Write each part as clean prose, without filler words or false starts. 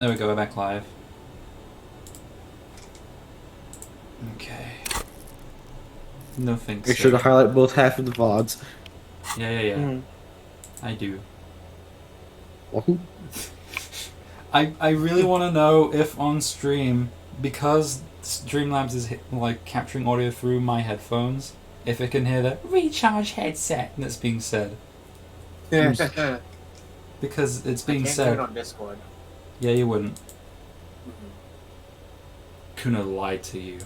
There we go, we're back live. Okay. No thanks. Make sure to highlight both half of the VODs. Yeah. Mm. I do. Wahoo. I really want to know if on stream, because Streamlabs is like capturing audio through my headphones, if it can hear the recharge headset that's being said. Yeah. Because it's being Can't said. do it on Discord. Yeah, you wouldn't. Mm-hmm. Kuno lied to you.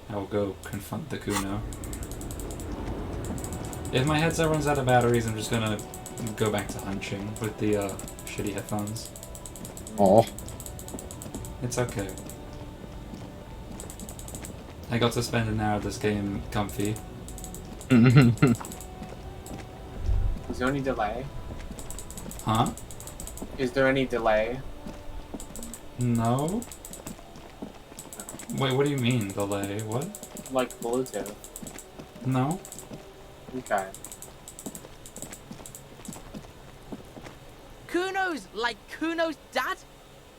I will go confront the Kuno. If my headset runs out of batteries, I'm just gonna go back to hunching with the shitty headphones. Aw. It's okay. I got to spend an hour of this game comfy. Is there any delay? Huh? Is there any delay? No? Wait, what do you mean, delay? What? Like Bluetooth? No? Okay. Kuno's like Kuno's dad.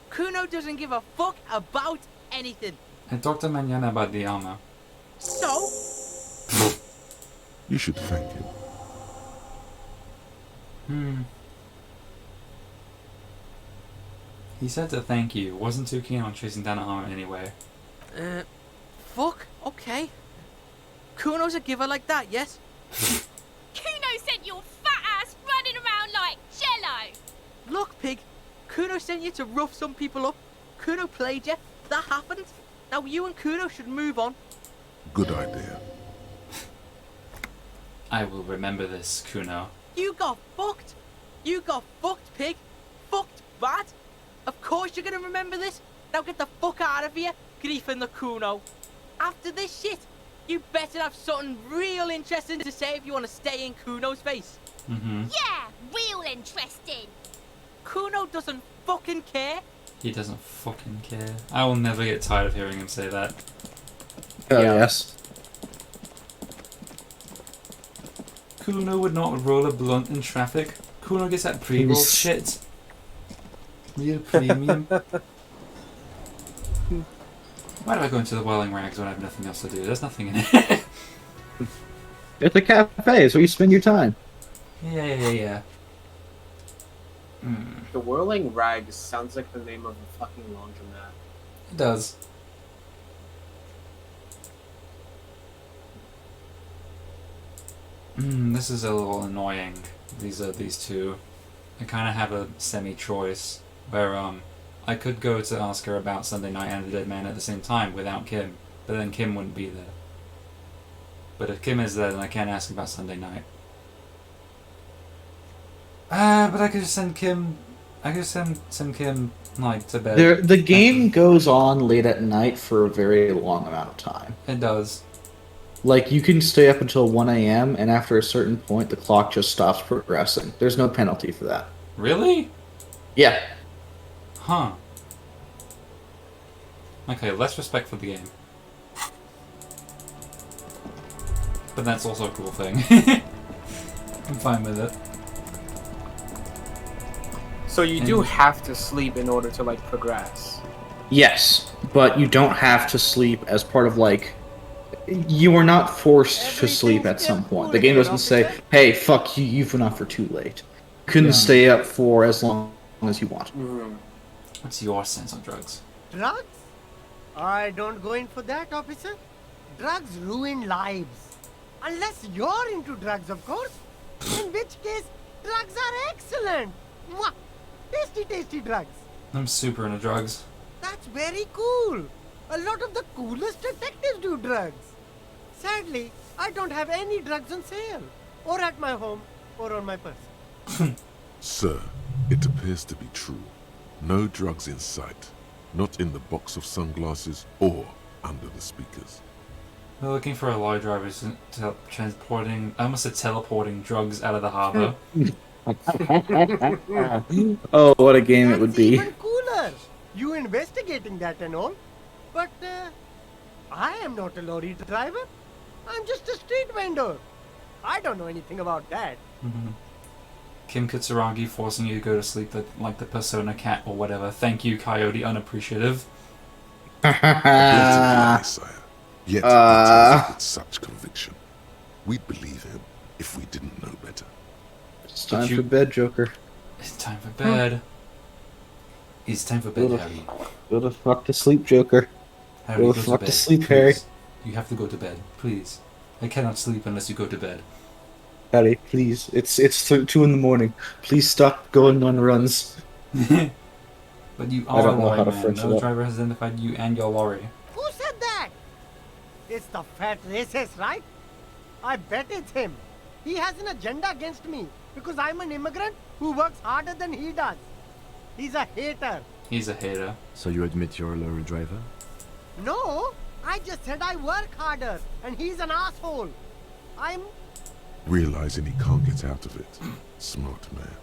Kuno doesn't give a fuck about anything. I talked to Manana about the armor. So, You should thank him. He said to thank you. Wasn't too keen on chasing down an armor anyway. fuck, okay. Kuno's a giver like that, yes? Kuno sent your fat ass running around like jello. Look, pig, Kuno sent you to rough some people up. Kuno played you. That happened. Now you and Kuno should move on. Good idea. I will remember this, Kuno. You got fucked. You got fucked, pig. Fucked bad. Of course you're gonna remember this. Now get the fuck out of here, Grief and the Kuno. After this shit, you better have something real interesting to say if you want to stay in Kuno's face. Mm-hmm. Yeah, real interesting. Kuno doesn't fucking care. He doesn't fucking care. I will never get tired of hearing him say that. Oh, Yeah. yes. Kuno would not roll a blunt in traffic. Kuno gets that pre-roll He's- shit. Real premium. Why do I go into the Whirling Rags when I have nothing else to do? There's nothing in it. It's a cafe. It's where you spend your time. Yeah. The Whirling Rags sounds like the name of a fucking laundromat. It does. This is a little annoying. These two. I kind of have a semi-choice where I could go to ask her about Sunday Night and the Dead Man at the same time without Kim, but then Kim wouldn't be there. But if Kim is there, then I can't ask about Sunday Night. But I could just send Kim. I could send Kim like to bed. The game goes on late at night for a very long amount of time. It does. Like, you can stay up until 1 a.m., and after a certain point, the clock just stops progressing. There's no penalty for that. Really? Yeah. Huh. Okay, less respect for the game. But that's also a cool thing. I'm fine with it. So you do have to sleep in order to like progress. Yes, but you don't have to sleep as part of, like... You are not forced to sleep at some point. The game doesn't say, hey, fuck you, you've been up for too late. You can stay up for as long as you want. Mm-hmm. What's your sense on drugs? Drugs? I don't go in for that, officer. Drugs ruin lives. Unless you're into drugs, of course. In which case, drugs are excellent. Mwah! Tasty, tasty drugs. I'm super into drugs. That's very cool. A lot of the coolest detectives do drugs. Sadly, I don't have any drugs on sale. Or at my home, or on my person. Sir, it appears to be true. No drugs in sight. Not in the box of sunglasses or under the speakers. We're looking for a lorry driver transporting, I almost said teleporting drugs out of the harbor. Oh, what a game it would That's be. even cooler. You investigating that and all. But, I am not a lorry driver. I'm just a street vendor. I don't know anything about that. Kim Kitsuragi forcing you to go to sleep like the Persona cat or whatever. Thank you, Coyote Unappreciative. Blatantly, sire. Yet he tells it with such conviction. We'd believe him if we didn't know better. It's time for bed, Joker. It's time for bed. It's time for bed, Harry. Go the fuck to sleep, Joker. Harry, Go go the fuck to to bed. sleep, Please. Harry. You have to go to bed, please. I cannot sleep unless you go to bed. Harry, please. It's 2 in the morning. Please stop going on runs. But you I are don't a know lorry how to man. French it No up. driver has identified you and your lorry. Who said that? It's the fat racist, right? I bet it's him. He has an agenda against me because I'm an immigrant who works harder than he does. He's a hater. He's a hater. So you admit you're a lorry driver? No, I just said I work harder and he's an asshole. I'm... Realizing he can't get out of it. Smart man.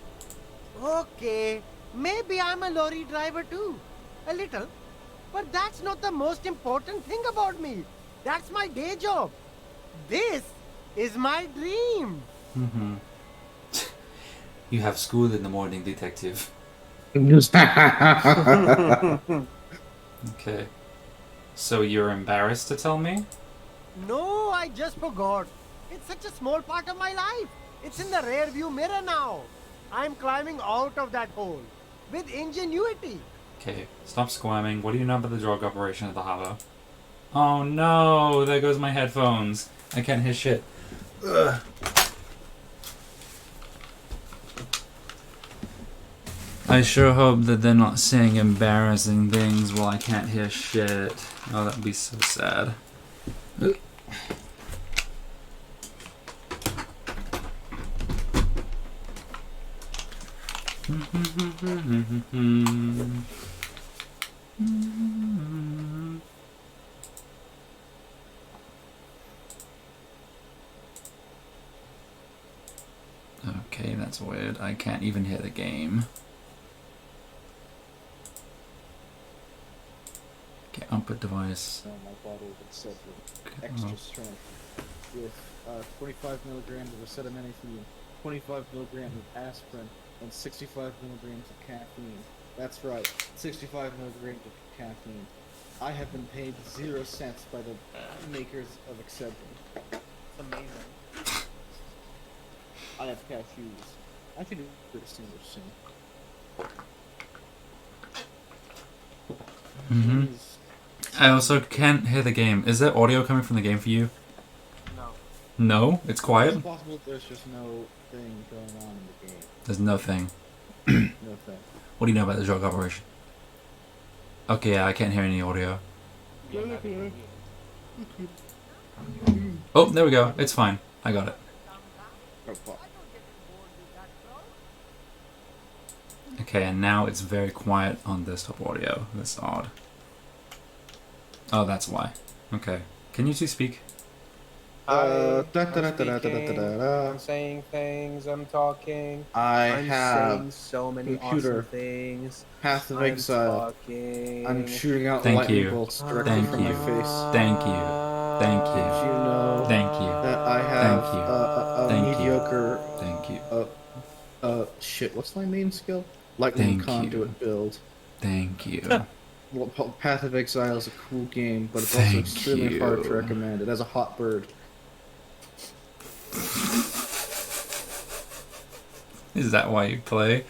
Okay, maybe I'm a lorry driver too. A little. But that's not the most important thing about me. That's my day job. This is my dream. Mm-hmm. You have school in the morning, detective. Okay. So you're embarrassed to tell me? No, I just forgot. It's such a small part of my life. It's in the rear view mirror now. I'm climbing out of that hole. With ingenuity. Okay, stop squirming. What do you know about the drug operation at the harbor? Oh no, there goes my headphones. I can't hear shit. Ugh. I sure hope that they're not saying embarrassing things while I can't hear shit. Oh, that'd be so sad. Ugh. Okay, that's weird. I can't even hear the game. Okay, output device. My bottle would set with Okay, extra oh. strength with 25 milligrams of acetaminophen, 25 milligrams of aspirin, and 65 milligrams of caffeine. That's right, 65 milligrams of caffeine. I have been paid 0 cents by the makers of Excedrin. It's amazing. I have cashews. I should do a distinguish soon. Mm-hmm. I also can't hear the game. Is there audio coming from the game for you? No. No? It's quiet? It's possible there's just no thing going on in the game. There's no thing. No thing. What do you know about the drug operation? Okay, yeah, I can't hear any audio. Oh, there we go. It's fine. I got it. Oh, fuck. Okay, and now it's very quiet on desktop audio. That's odd. Oh, that's why. Okay. Can you two speak? I'm I'm saying things, I'm talking. I I'm have saying so many computer. awesome things. Path of I'm Exile. talking. I'm shooting out Thank lightning you. bolts directly Thank from you. my face. Thank you. Thank Did you. you know Thank you. that I have Thank you. a Thank you. mediocre Thank you. shit, what's my main skill? Lightning Thank conduit you. build. Thank you. Well, Path of Exile is a cool game, but it's Thank also extremely hard to you. recommend. It has a hot bird. Is that why you play?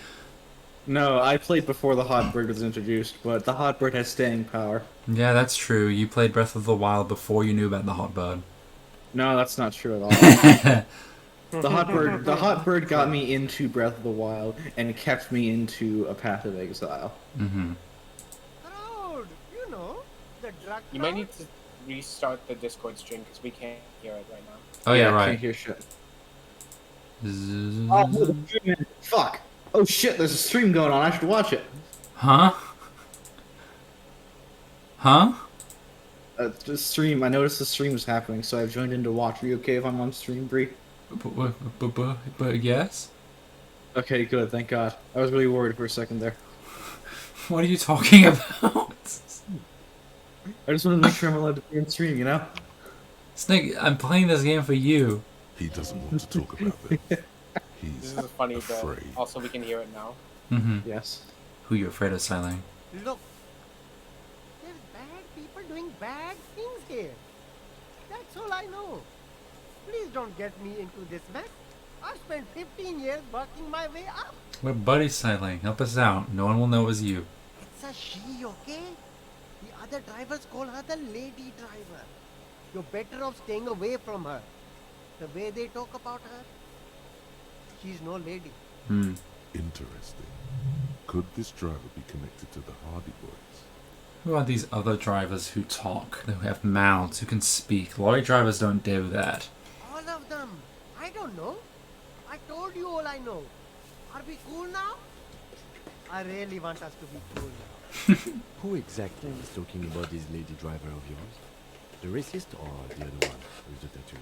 No, I played before the hot bird was introduced, but the hot bird has staying power. Yeah, that's true. You played Breath of the Wild before you knew about the hot bird. No, that's not true at all. Mm-hmm. The hot bird got me into Breath of the Wild and kept me into a Path of Exile. Mm-hmm. Crowd, you know, the drug You might crowd. need to restart the Discord stream because we can't hear it right now. Oh yeah, I right. can't hear shit. Zzz. Oh, fuck! Oh shit, there's a stream going on. I should watch it. Huh? Huh? The stream. I noticed the stream was happening, so I've joined in to watch. Are you okay if I'm on stream, Bree? But yes? Okay, good. Thank God. I was really worried for a second there. What are you talking about? I just wanted to make sure I'm allowed to be on stream, you know? Snake, I'm playing this game for you. He doesn't want to talk about that. He's This is a funny bit. afraid. Also, we can hear it now. Mm-hmm. Yes. Who you afraid of, Silene? Look, there's bad people doing bad things here. That's all I know. Please don't get me into this mess. I've spent 15 years working my way up. We're buddies, Silene. Help us out. No one will know it was you. It's a she, okay? The other drivers call her the lady driver. You're better off staying away from her. The way they talk about her, she's no lady. Hmm. Interesting. Could this driver be connected to the Hardy Boys? Who are these other drivers who talk, who have mouths, who can speak? Lorry drivers don't do that. All of them. I don't know. I told you all I know. Are we cool now? I really want us to be cool now. Who exactly is talking about this lady driver of yours? The racist or the other one with the tattoos?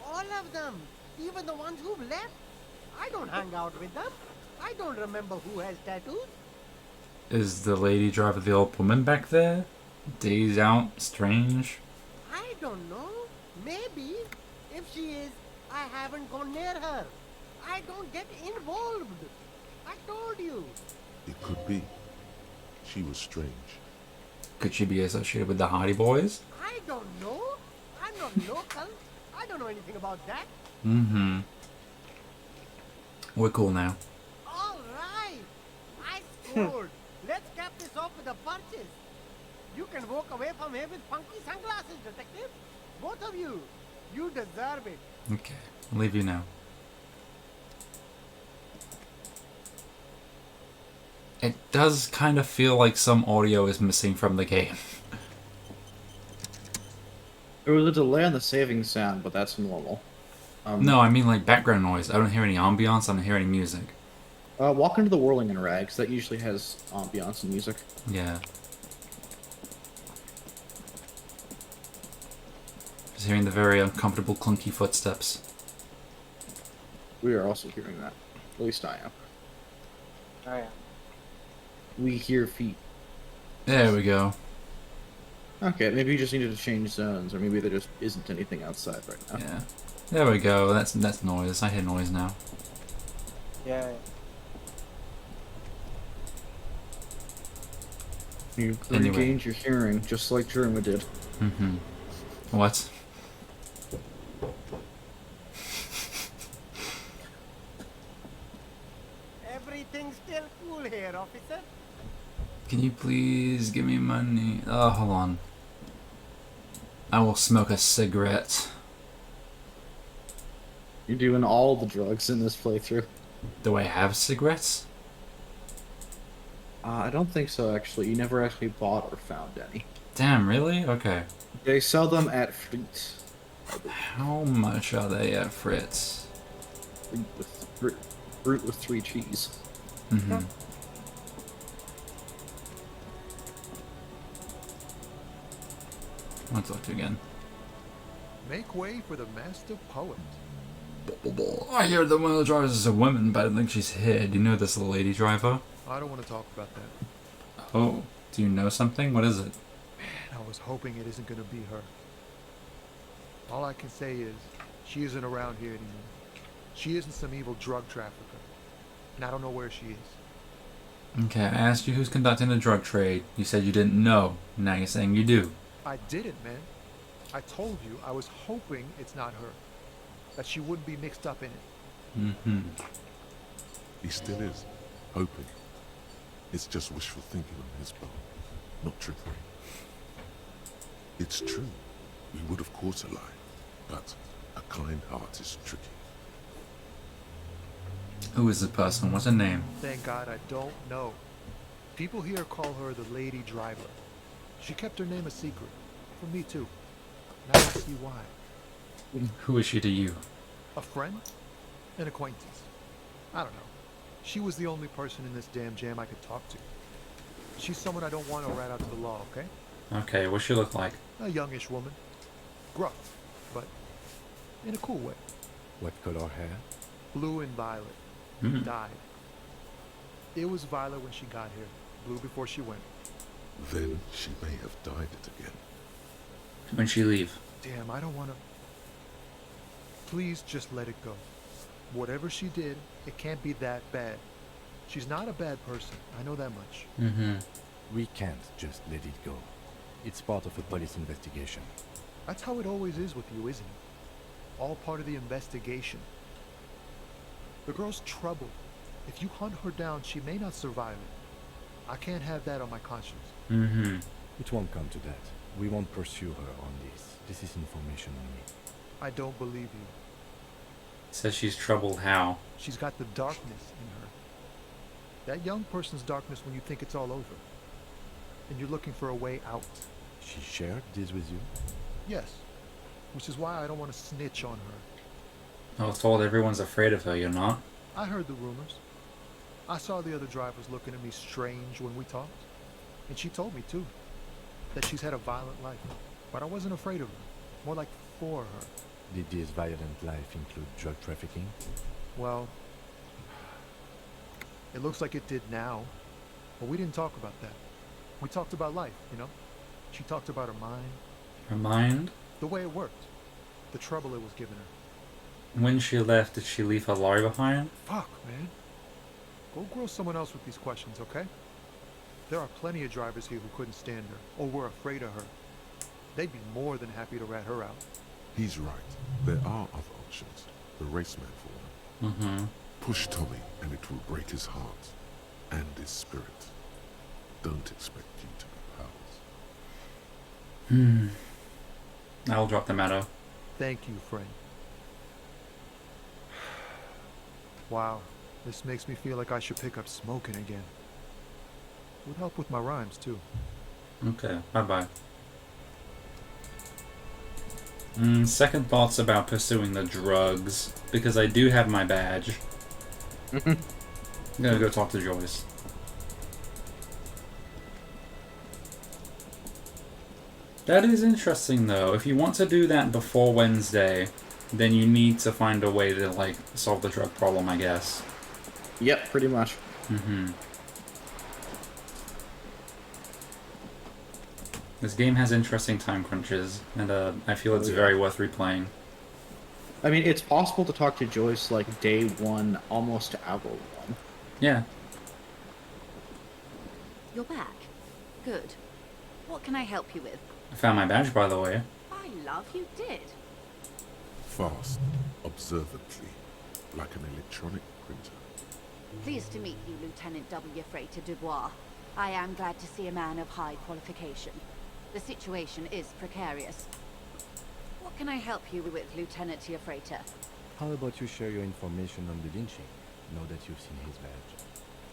All of them. Even the ones who've left. I don't hang out with them. I don't remember who has tattoos. Is the lady driver the old woman back there? Dazed out, strange? I don't know. Maybe. If she is, I haven't gone near her. I don't get involved. I told you. It could be. She was strange. Could she be associated with the Hardy Boys? I don't know. I'm not local. I don't know anything about that. Mm-hmm. We're cool now. All right. I scored. Let's cap this off with a purchase. You can walk away from here with funky sunglasses, detective. Both of you. You deserve it. Okay, I'll leave you now. It does kind of feel like some audio is missing from the game. There was a delay on the saving sound, but that's normal. No, I mean like background noise. I don't hear any ambiance, I don't hear any music. Walk into the Whirling in Rags. That usually has ambiance and music. Yeah. Just hearing the very uncomfortable clunky footsteps. We are also hearing that. At least I am. Oh yeah. We hear feet. There we go. Okay, maybe you just needed to change zones, or maybe there just isn't anything outside right now. Yeah. There we go. That's noise. I hear noise now. Yeah. You Anyway. regained your hearing, just like Jerma did. Mm-hmm. What? Everything's still cool here, officer. Can you please give me money? Oh, hold on. I will smoke a cigarette. You're doing all the drugs in this playthrough. Do I have cigarettes? I don't think so, actually. You never actually bought or found any. Damn, really? Okay. They sell them at Fleet. How much are they at Fritz? Fruit with 3 cheese. Mm-hmm. I'll talk to you again. Make way for the master poet. I hear that one of the drivers is a woman, but I don't think she's here. Do you know this lady driver? I don't want to talk about that. Oh, do you know something? What is it? Man, I was hoping it isn't going to be her. All I can say is, she isn't around here anymore. She isn't some evil drug trafficker. And I don't know where she is. Okay, I asked you who's conducting the drug trade. You said you didn't know. Now you're saying you do. I didn't, man. I told you I was hoping it's not her. That she wouldn't be mixed up in it. Mm-hmm. He still is. Hoping. It's just wishful thinking on his part. Not trickery. It's true. We would of course lie. But a kind heart is tricky. Who is the person? What's her name? Thank God I don't know. People here call her the lady driver. She kept her name a secret. From me too. Now I see why. Who is she to you? A friend? An acquaintance. I don't know. She was the only person in this damn jam I could talk to. She's someone I don't want to rat out to the law, okay? Okay, what's she look like? A youngish woman. Gruff, but in a cool way. What color hair? Blue and violet. Hmm. Dyed. It was violet when she got here. Blue before she went. Then she may have dyed it again. When'd she leave? Damn, I don't want to... Please just let it go. Whatever she did, it can't be that bad. She's not a bad person. I know that much. Mm-hmm. We can't just let it go. It's part of a police investigation. That's how it always is with you, isn't it? All part of the investigation. The girl's troubled. If you hunt her down, she may not survive it. I can't have that on my conscience. Mm-hmm. It won't come to that. We won't pursue her on this. This is information only. I don't believe you. Says she's troubled how? She's got the darkness in her. That young person's darkness when you think it's all over. And you're looking for a way out. She shared this with you? Yes. Which is why I don't want to snitch on her. I was told everyone's afraid of her, you're not? I heard the rumors. I saw the other drivers looking at me strange when we talked. And she told me, too, that she's had a violent life. But I wasn't afraid of her. More like for her. Did this violent life include drug trafficking? Well, it looks like it did now. But we didn't talk about that. We talked about life, you know? She talked about her mind. Her mind? The way it worked. The trouble it was giving her. When she left, did she leave her lorry behind? Fuck, man. Go grill someone else with these questions, okay? There are plenty of drivers here who couldn't stand her, or were afraid of her. They'd be more than happy to rat her out. He's right. There are other options. The raceman for one. Mm-hmm. Push Tommy and it will break his heart and his spirit. Don't expect you to be pals. I'll drop the matter. Thank you, friend. Wow, this makes me feel like I should pick up smoking again. Would help with my rhymes, too. Okay, bye-bye. Second thoughts about pursuing the drugs, because I do have my badge. I'm gonna go talk to Joyce. That is interesting, though. If you want to do that before Wednesday, then you need to find a way to, like, solve the drug problem, I guess. Yep, pretty much. Mm-hmm. This game has interesting time crunches, and I feel it's very worth replaying. I mean, it's possible to talk to Joyce, like, day one, almost to hour one. Yeah. You're back. Good. What can I help you with? I found my badge, by the way. I love you did. Fast, observantly, like an electronic printer. Pleased to meet you, Lieutenant W. Freighter Dubois. I am glad to see a man of high qualification. The situation is precarious. What can I help you with, Lieutenant Freighter? How about you share your information on the lynching, now that you've seen his badge?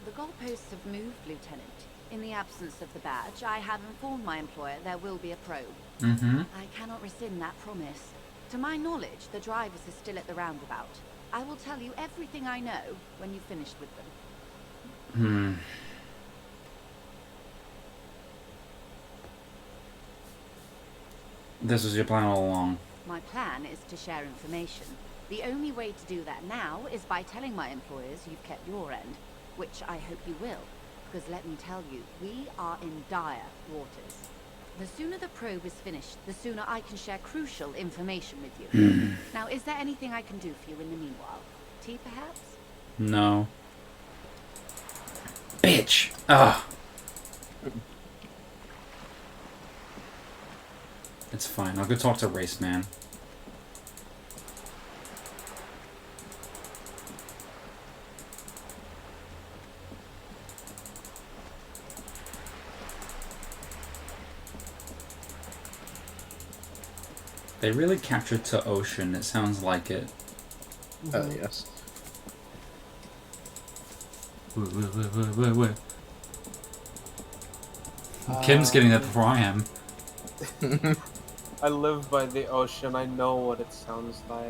The goalposts have moved, Lieutenant. In the absence of the badge, I have informed my employer there will be a probe. Mm-hmm. I cannot rescind that promise. To my knowledge, the drivers are still at the roundabout. I will tell you everything I know when you've finished with them. This was your plan all along. My plan is to share information. The only way to do that now is by telling my employers you've kept your end, which I hope you will, because let me tell you, we are in dire waters. The sooner the probe is finished, the sooner I can share crucial information with you. Now, is there anything I can do for you in the meanwhile? Tea, perhaps? No. Bitch! Ugh! It's fine, I'll go talk to Raceman. They really captured to ocean, it sounds like it. Yes. Wait. Kim's getting that before I am. I live by the ocean. I know what it sounds like.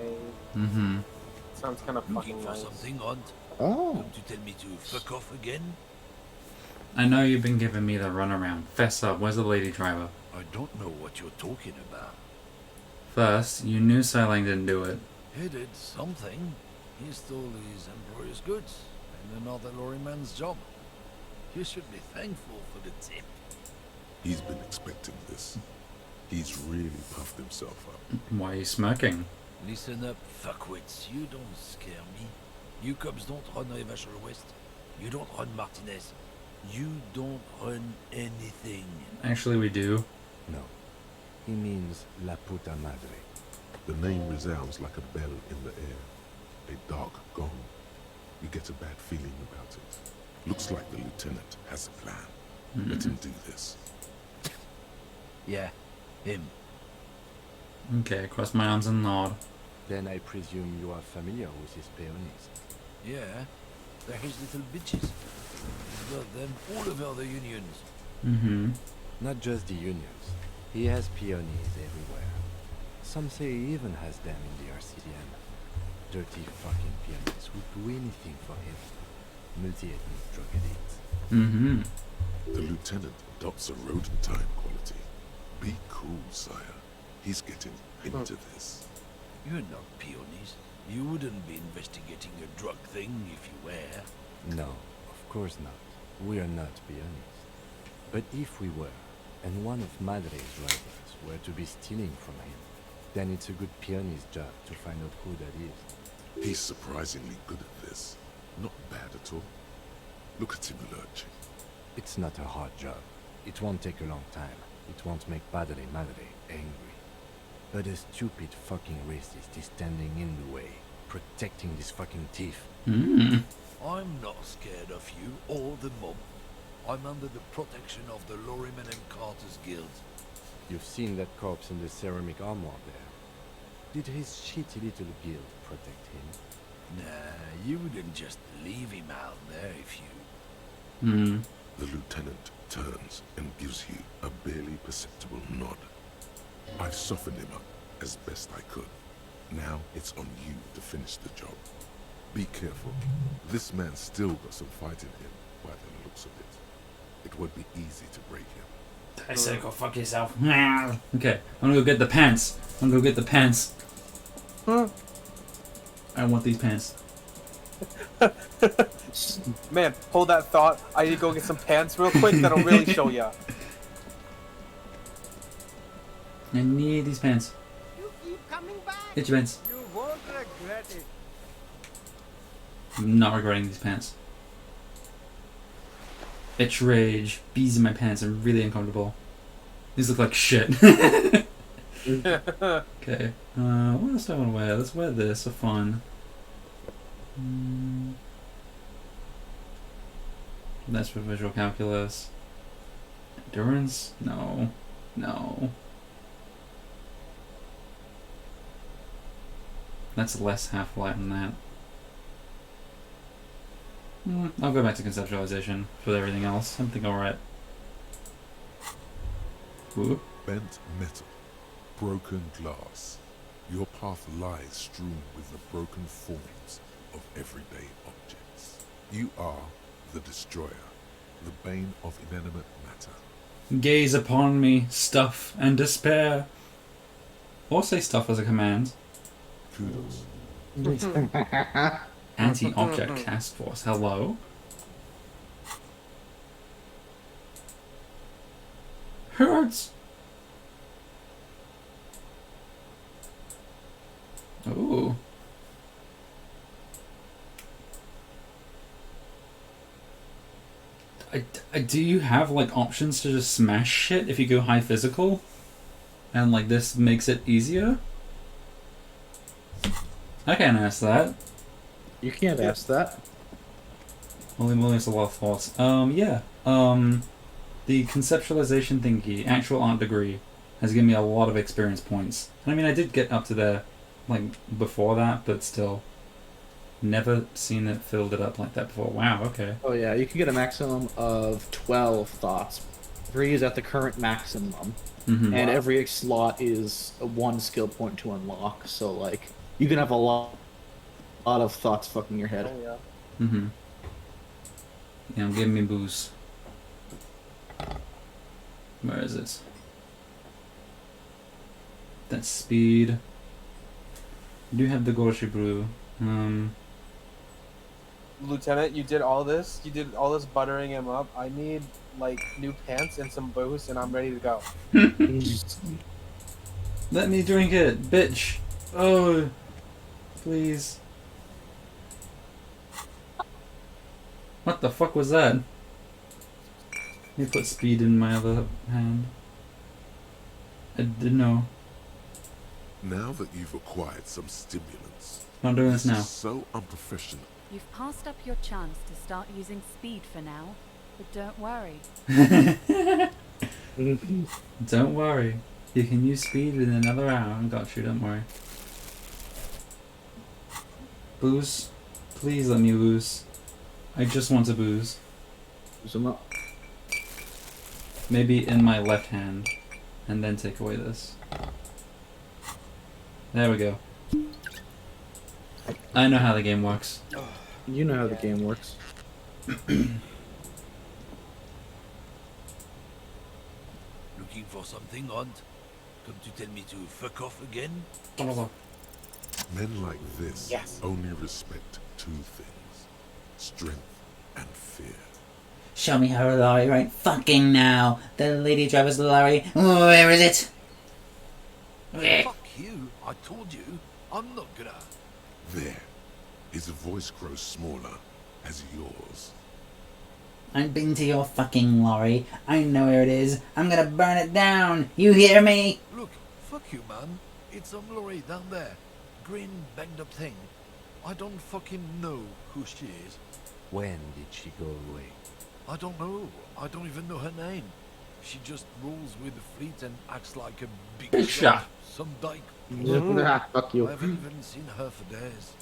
Mm-hmm. It sounds kind of fucking nice. Something odd? Oh. Going to tell me to fuck off again? I know you've been giving me the runaround. Fess up, where's the lady driver? I don't know what you're talking about. First, you knew Sailing didn't do it. He did something. He stole his employer's goods and another lorryman's job. You should be thankful for the tip. He's been expecting this. He's really puffed himself up. Why are you smirking? Listen up, fuckwits. You don't scare me. You cubs don't run Evashel West. You don't run Martinez. You don't run anything. Actually, we do. No. He means La Puta Madre. The name resounds like a bell in the air. A dark gong. You get a bad feeling about it. Looks like the lieutenant has a plan. Let him do this. Yeah, him. Okay, cross my arms and nod. Then I presume you are familiar with his peonies. Yeah, they're his little bitches. He's got them all over the unions. Mm-hmm. Not just the unions. He has peonies everywhere. Some say he even has them in the RCDM. Dirty fucking peonies would do anything for him. Multi-ethnic drug addicts. Mm-hmm. The lieutenant adopts a rodentine quality. Be cool, sire. He's getting into this. You're not peonies. You wouldn't be investigating a drug thing if you were. No, of course not. We are not peonies. But if we were, and one of Madre's drivers were to be stealing from him, then it's a good peony's job to find out who that is. He's surprisingly good at this. Not bad at all. Look at him lurching. It's not a hard job. It won't take a long time. It won't make Padre Madre angry. But a stupid fucking racist is standing in the way, protecting this fucking thief. Mm. I'm not scared of you or the mob. I'm under the protection of the Lorrymen and Carters Guild. You've seen that corpse in the ceramic armor there. Did his shitty little guild protect him? Nah, you wouldn't just leave him out there if you... Mm. The lieutenant turns and gives you a barely perceptible nod. I've softened him up as best I could. Now it's on you to finish the job. Be careful. This man's still got some fight in him by the looks of it. It would be easy to break him. I said go fuck yourself. Okay, I'm gonna go get the pants. I'm gonna go get the pants. I want these pants. Man, hold that thought. I need to go get some pants real quick that'll really show ya. I need these pants. You keep coming back. Get your pants. You won't regret it. I'm not regretting these pants. Bitch rage. Bees in my pants. I'm really uncomfortable. These look like shit. Okay. What else do I want to wear? Let's wear this for fun. That's for visual calculus. Endurance? No. No. That's less half-light than that. I'll go back to conceptualization for everything else. I think alright. Ooh. Bent metal. Broken glass. Your path lies strewn with the broken forms of everyday objects. You are the destroyer, the bane of inanimate matter. Gaze upon me, stuff and despair. Or say stuff as a command. Kudos. Anti-object task force. Hello? Hurts! Ooh. Do you have like options to just smash shit if you go high physical? And like this makes it easier? I can't ask that. You can't ask that. Holy moly, it's a lot of thoughts. Yeah. The conceptualization thingy, actual art degree, has given me a lot of experience points. And I mean, I did get up to there, like, before that, but still. Never seen it filled it up like that before. Wow, okay. Oh yeah, you can get a maximum of 12 thoughts. 3 is at the current maximum. Mm-hmm. And every slot is one skill point to unlock. So, like, you can have a lot of thoughts fucking your head. Oh, yeah. Mm-hmm. Yeah, give me boost. Where is it? That's speed. I do have the Gorshi Brew. Lieutenant, you did all this? You did all this buttering him up? I need, like, new pants and some boost, and I'm ready to go. Let me drink it, bitch. Oh, please. What the fuck was that? Let me put speed in my other hand. I didn't know. Now that you've acquired some stimulants, Not doing this now. is so unprofessional. You've passed up your chance to start using speed for now, but don't worry. Don't worry. You can use speed within another hour. I got you, don't worry. Booze? Please let me lose. I just want to booze. Zoom up. Maybe in my left hand. And then take away this. There we go. I know how the game works. You know how the game works. Looking for something, Hunt? Come to tell me to fuck off again? Men like this only respect two things: strength and fear. Show me her lorry right fucking now. The lady driver's lorry. Where is it? Fuck you, I told you. I'm not gonna... There. His voice grows smaller as yours. I've been to your fucking lorry. I know where it is. I'm gonna burn it down. You hear me? Look, fuck you, man. It's some lorry down there. Green, banged up thing. I don't fucking know who she is. When did she go away? I don't know. I don't even know her name. She just rolls with the fleet and acts like a big shot. Some dyke. Fuck you. I haven't even seen her for days.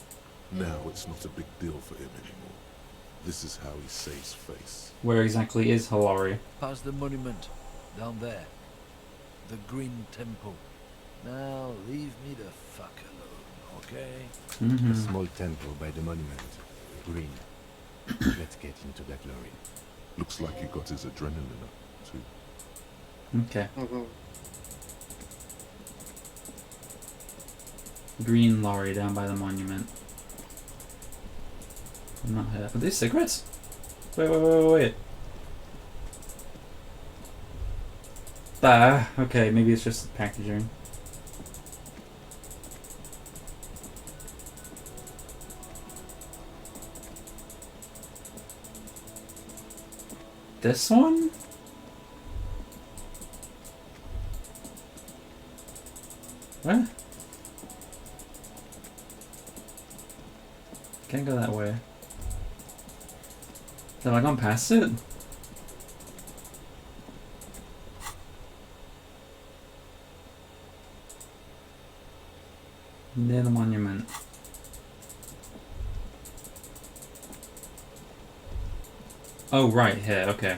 Now it's not a big deal for him anymore. This is how he saves face. Where exactly is Hilary? Past the monument. Down there. The Green Temple. Now leave me the fuck alone, okay? A small temple by the monument. Green. Let's get into that lorry. Looks like he got his adrenaline up, too. Okay. Green lorry down by the monument. I'm not here. Are these cigarettes? Wait. Okay, maybe it's just the packaging. This one? What? Can't go that way. Have I gone past it? Near the monument. Oh, right, here, okay.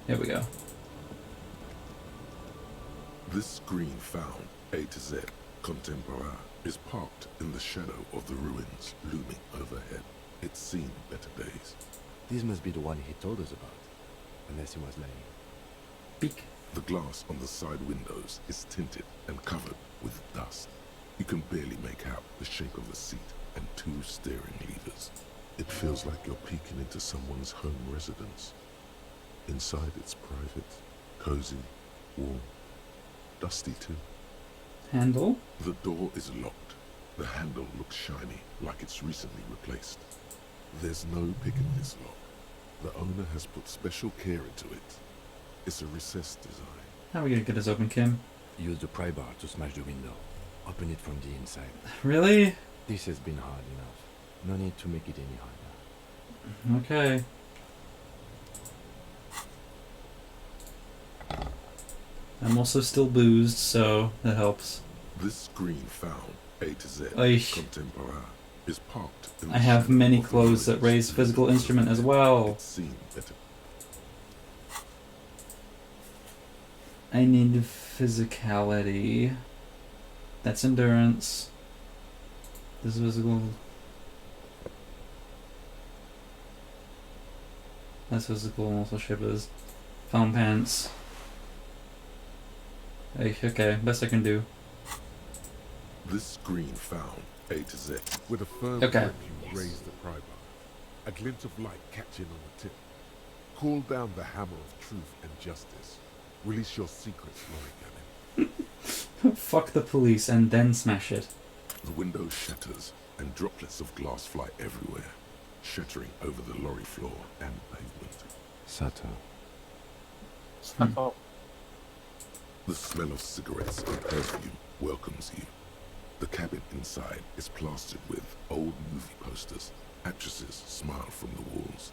Here we go. This green found, A to Z, contemporary, is parked in the shadow of the ruins looming overhead. It's seen better days. This must be the one he told us about. Unless he was lying. Peek. The glass on the side windows is tinted and covered with dust. You can barely make out the shape of the seat and two steering levers. It feels like you're peeking into someone's home residence. Inside it's private, cozy, warm, dusty too. Handle? The door is locked. The handle looks shiny, like it's recently replaced. There's no picking this lock. The owner has put special care into it. It's a recessed design. How are we gonna get this open, Kim? Use the pry bar to smash the window. Open it from the inside. Really? This has been hard enough. No need to make it any harder. Okay. I'm also still boozed, so that helps. This green found, A to Z, Eich. contemporary, is parked in I have shadow many of the clothes that ruins. raise physical instrument as well. It's seen better. I need physicality. That's endurance. This is physical. That's physical and also shivers. Found pants. Okay, best I can do. This green found, A to Z. With a firm Okay. grip, you raise the pry bar. A glint of light catching on the tip. Call down the hammer of truth and justice. Release your secrets, lorry cabin. Fuck the police and then smash it. The window shatters, and droplets of glass fly everywhere, shattering over the lorry floor and pavement. Sato. Oh, The smell of cigarettes and perfume welcomes you. The cabin inside is plastered with old movie posters. Actresses smile from the walls.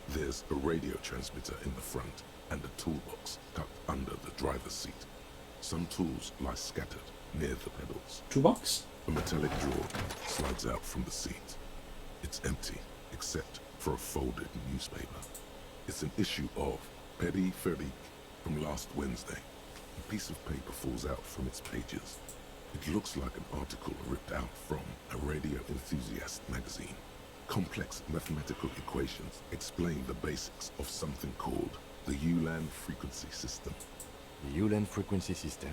There's a radio transmitter in the front and a toolbox tucked under the driver's seat. Some tools lie scattered near the pedals. Toolbox? A metallic drawer slides out from the seat. It's empty, except for a folded newspaper. It's an issue of Peri Ferik from last Wednesday. A piece of paper falls out from its pages. It looks like an article ripped out from a radio enthusiast magazine. Complex mathematical equations explain the basics of something called the Ulan frequency system. The Ulan frequency system?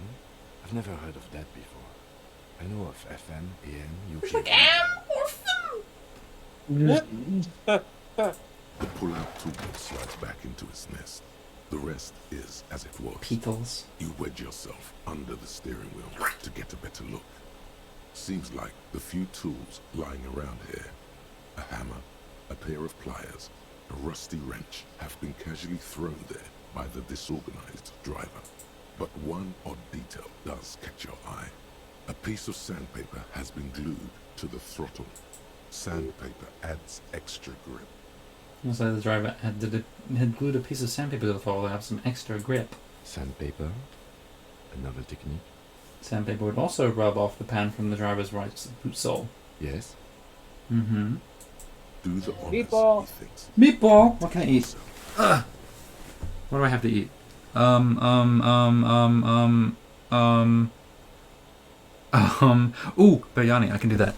I've never heard of that before. I know of FM, AM, UK. The pull-out toolbox slides back into its nest. The rest is as it was. Beatles. You wedge yourself under the steering wheel to get a better look. Seems like the few tools lying around here, a hammer, a pair of pliers, a rusty wrench, have been casually thrown there by the disorganized driver. But one odd detail does catch your eye. A piece of sandpaper has been glued to the throttle. Sandpaper adds extra grip. Looks like the driver had glued a piece of sandpaper to the throttle to have some extra grip. Sandpaper? A novel technique? Sandpaper would also rub off the pan from the driver's right boot sole. Yes. Mm-hmm. Do the honors, Meatball. he thinks. Meatball! What can I eat? What do I have to eat? Ooh, biryani, I can do that.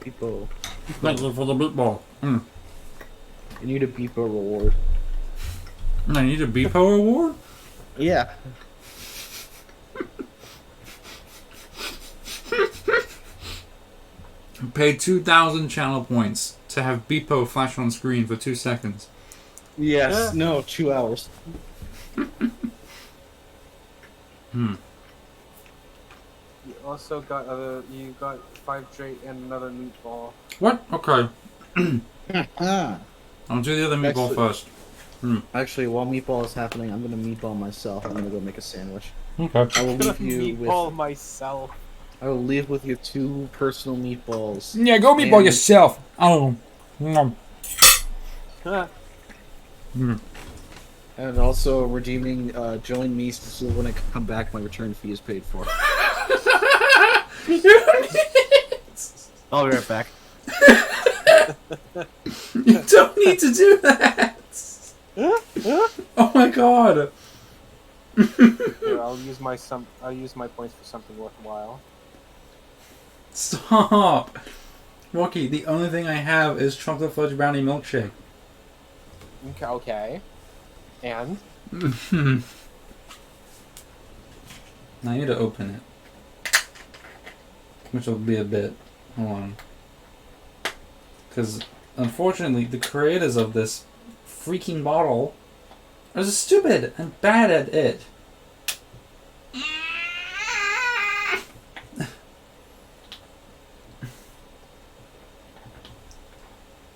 People, Thank you for the meatball. you need a Beepo reward. I need a Beepo award? Yeah. Pay 2,000 channel points to have Beepo flash on screen for 2 seconds. Yes. No. 2 hours. Hmm. you also got you got 5 drake and another meatball. What? Okay. I'll do the other meatball Actually- first. Actually, while meatball is happening, I'm gonna meatball myself. I'm gonna go make a sandwich. Okay. I will leave you Meatball with. myself. I will leave with you 2 personal meatballs. Yeah, go meatball And- yourself. Oh. Huh. And also redeeming. Join me so when I come back, my return fee is paid for. I'll be right back. You don't need to do that. Oh my god. Here, I'll use my points for something worthwhile. Stop. Rocky, the only thing I have is chocolate fudge brownie milkshake. Okay. And I need to open it. Which will be a bit. Hold on. Because, unfortunately, the creators of this freaking bottle are stupid and bad at it.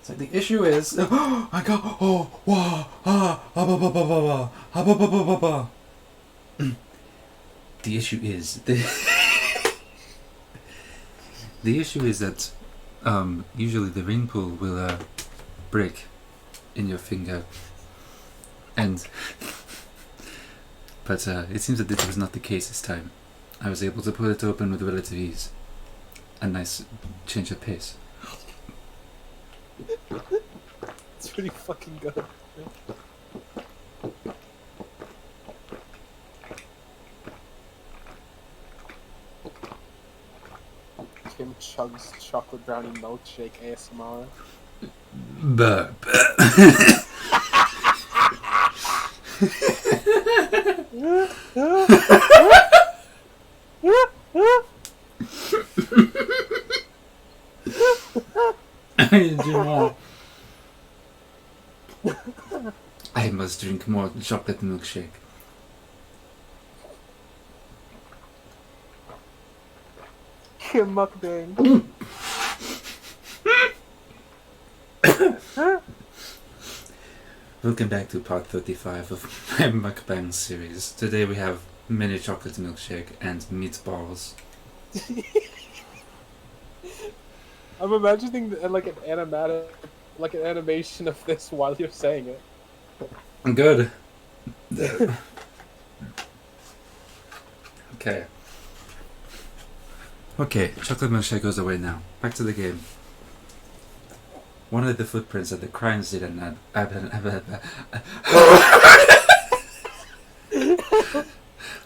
It's like the issue is, I got the issue is the issue is that usually the rain pool will break in your finger, and but it seems that this was not the case this time. I was able to pull it open with relative ease. A nice change of pace. it's pretty fucking good. Kim chugs chocolate brownie milkshake ASMR. Burp. I need to do more. I must drink more chocolate milkshake. Kim mukbang. Welcome back to part 35 of my mukbang series. Today we have mini chocolate milkshake and meatballs. I'm imagining like an animation of this while you're saying it. Good. Okay. Okay, chocolate milkshake goes away now. Back to the game. One of the footprints at the crime scene and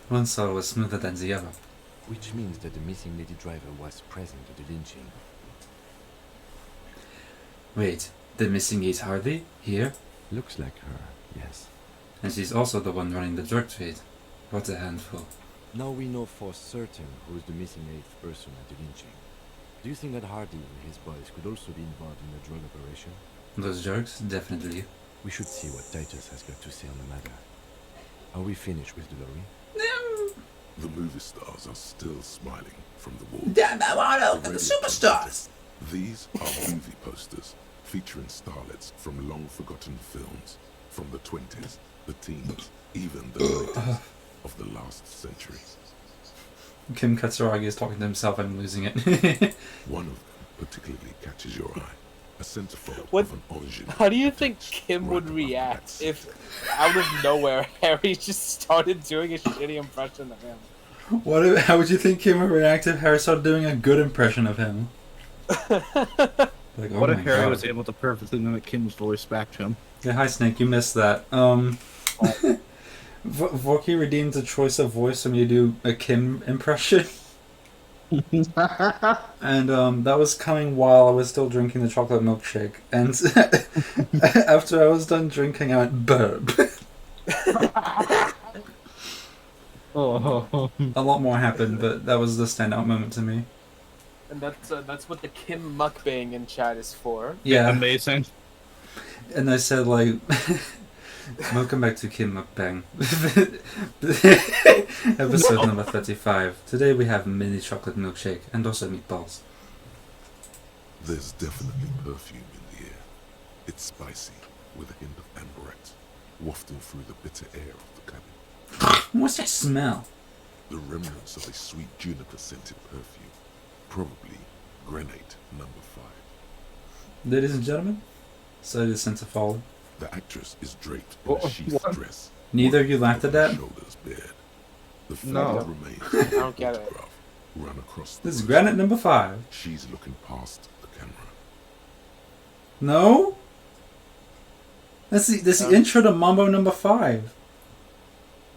one saw was smoother than the other. Which means that the missing lady driver was present at the lynching. Wait, the missing is Hardy? Here? Looks like her, yes. And she's also the one running the drug trade. What a handful. Now we know for certain who is the missing eighth person at the lynching. Do you think that Hardy and his boys could also be involved in the drug operation? Those drugs? Definitely. We should see what Titus has got to say on the matter. Are we finished with the lorry? The movie stars are still smiling from the wall. Damn, I want to look at the superstars! These are movie posters featuring starlets from long-forgotten films from the 20s, the teens, even the 90s of the last century. Kim Katsuragi is talking to himself. I'm losing it. One of them particularly catches your eye. A centerfold What? of an origin. How do you think Kim would react if, out of nowhere, Harry just started doing a shitty impression of him? How would you think Kim would react if Harry started doing a good impression of him? Like, oh What if my Harry God. was able to perfectly mimic Kim's voice back to him? Yeah, hi Snake, you missed that. Vorky redeemed the choice of voice when you do a Kim impression. And that was coming while I was still drinking the chocolate milkshake. And after I was done drinking, I went burp. Oh. A lot more happened, but that was the standout moment to me. And that's what the Kim mukbang in chat is for. Yeah. Amazing. And I said, like, welcome back to Kim Mukbang. Episode number 35. Today we have mini chocolate milkshake and also meatballs. There's definitely perfume in the air. It's spicy, with a hint of amberette, wafting through the bitter air of the cabin. What's that smell? The remnants of a sweet juniper-scented perfume. Probably grenade number 5. Ladies and gentlemen, so the centerfold. The actress is draped in a sheath dress. Neither of you laughed at that? Shoulders bared. The No. fluid remains I don't get it. photograph run across the This is wrist. granite number 5. She's looking past the camera. No? That's the intro to Mambo number 5.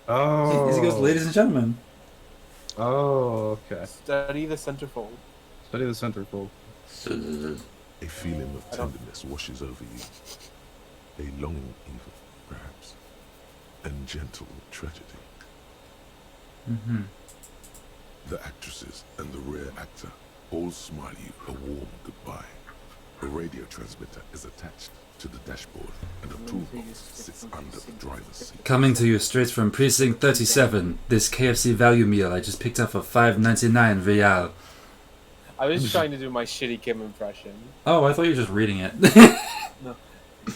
Oh. He goes, ladies and gentlemen. Oh, okay. Study the centerfold. Study the centerfold. A feeling of tenderness washes over you. A longing even, perhaps. And gentle tragedy. Mm-hmm. The actresses and the rare actor all smile you a warm goodbye. A radio transmitter is attached to the dashboard and a toolbox sits under the driver's seat. Coming to you straight from Precinct 37. This KFC value meal I just picked up for $5.99 real. I was trying to do my shitty Kim impression. Oh, I thought you were just reading it. No.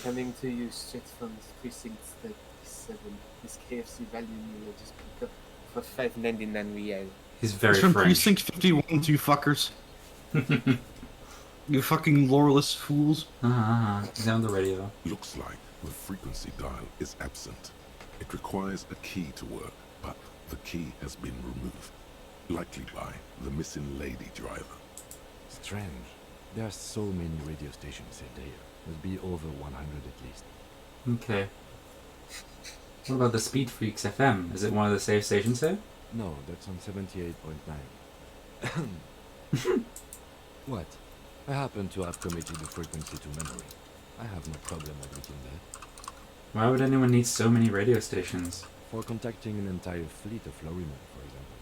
Coming to you straight from Precinct 37. This KFC value meal I just picked up for $5.99 real. He's very It's from French. Precinct 51, you fuckers. You fucking loreless fools. He's on the radio. Looks like the frequency dial is absent. It requires a key to work, but the key has been removed. Likely by the missing lady driver. Strange. There are so many radio stations in there. Must be over 100 at least. Okay. What about the Speed Freaks FM? Is it one of the safe stations here? No, that's on 78.9. What? I happen to have committed the frequency to memory. I have no problem admitting that. Why would anyone need so many radio stations? For contacting an entire fleet of lorrymen, for example.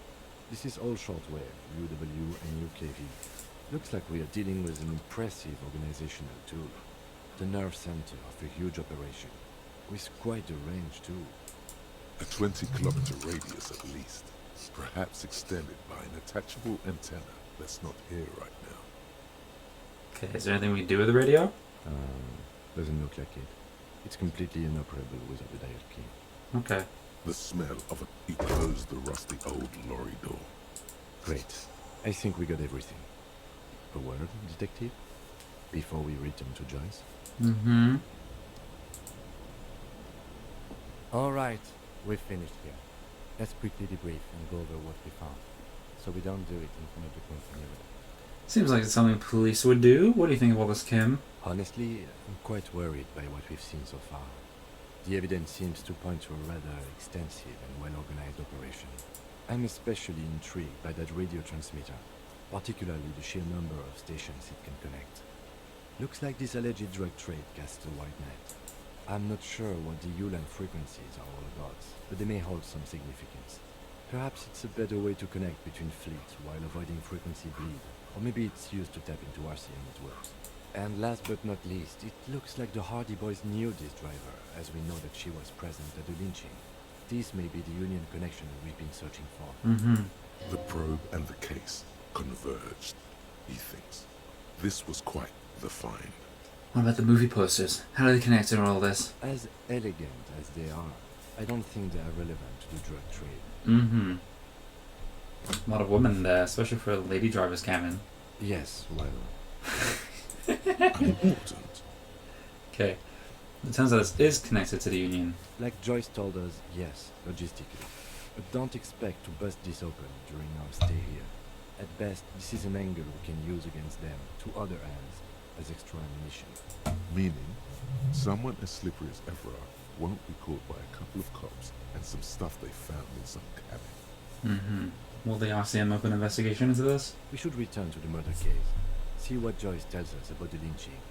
This is all shortwave, UW and UKV. Looks like we are dealing with an impressive organizational tool. The nerve center of a huge operation, with quite a range too. A 20-kilometer radius at least, perhaps extended by an attachable antenna that's not here right now. Okay, is there anything we can do with the radio? Doesn't look like it. It's completely inoperable without the dial key. Okay. The smell of it. You closed the rusty old lorry door. Great. I think we got everything. A word, detective? Before we return to Joyce? Mm-hmm. Alright, we've finished here. Let's quickly debrief and go over what we found, so we don't do it in front of the company. Seems like it's something police would do. What do you think of all this, Kim? Honestly, I'm quite worried by what we've seen so far. The evidence seems to point to a rather extensive and well-organized operation. I'm especially intrigued by that radio transmitter, particularly the sheer number of stations it can connect. Looks like this alleged drug trade casts a wide net. I'm not sure what the Ulan frequencies are all about, but they may hold some significance. Perhaps it's a better way to connect between fleets while avoiding frequency bleed, or maybe it's used to tap into RCM networks. And last but not least, it looks like the Hardy Boys knew this driver, as we know that she was present at the lynching. This may be the Union connection we've been searching for. Mm-hmm. The probe and the case converged, he thinks. This was quite the find. What about the movie posters? How do they connect to all this? As elegant as they are, I don't think they are relevant to the drug trade. Mm-hmm. A lot of women there, especially for a lady driver's cabin. Yes, well... Unimportant. Okay. It turns out this is connected to the Union. Like Joyce told us, yes, logistically. But don't expect to bust this open during our stay here. At best, this is an angle we can use against them, to other ends, as extra ammunition. Meaning, someone as slippery as Everard won't be caught by a couple of cops and some stuff they found in some cabin. Mm-hmm. Will the RCM open an investigation into this? We should return to the murder case. See what Joyce tells us about the lynching.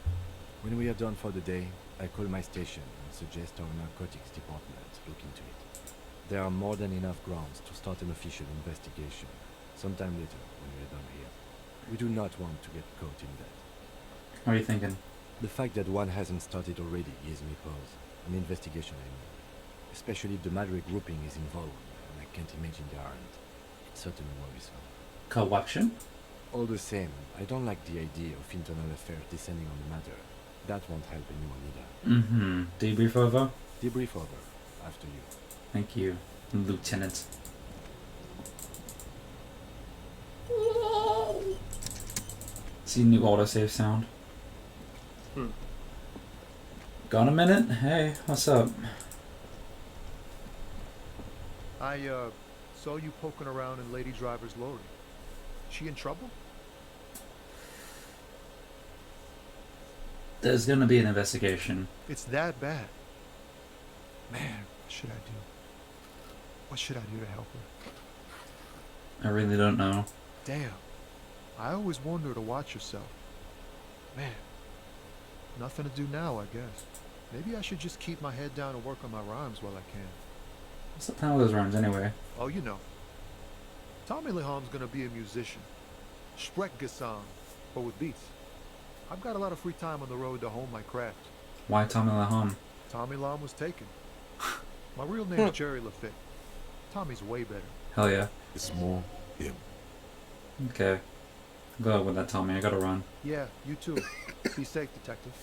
When we are done for the day, I call my station and suggest our narcotics department look into it. There are more than enough grounds to start an official investigation, sometime later when we are done here. We do not want to get caught in that. What are you thinking? The fact that one hasn't started already gives me pause. An investigation, I mean. Especially if the Madrid grouping is involved, and I can't imagine they aren't. It's certainly worrisome. Corruption? All the same, I don't like the idea of internal affairs descending on the matter. That won't help anyone either. Mm-hmm. Debrief over? Debrief over. After you. Thank you, Lieutenant. See new autosave sound? Got a minute? Hey, what's up? I saw you poking around in Lady Driver's lorry. She in trouble? There's gonna be an investigation. It's that bad. Man, what should I do? What should I do to help her? I really don't know. Damn. I always wonder to watch yourself. Man. Nothing to do now, I guess. Maybe I should just keep my head down and work on my rhymes while I can. What's the plan with those rhymes anyway? Oh, you know. Tommy Leham's gonna be a musician. Sprechgesang, but with beats. I've got a lot of free time on the road to hone my craft. Why Tommy Laham? Tommy Lam was taken. My real name is Jerry Lafitte. Tommy's way better. Hell yeah. It's more him. Okay. Go out with that, Tommy. I gotta run. Yeah, you too. Be safe, detective.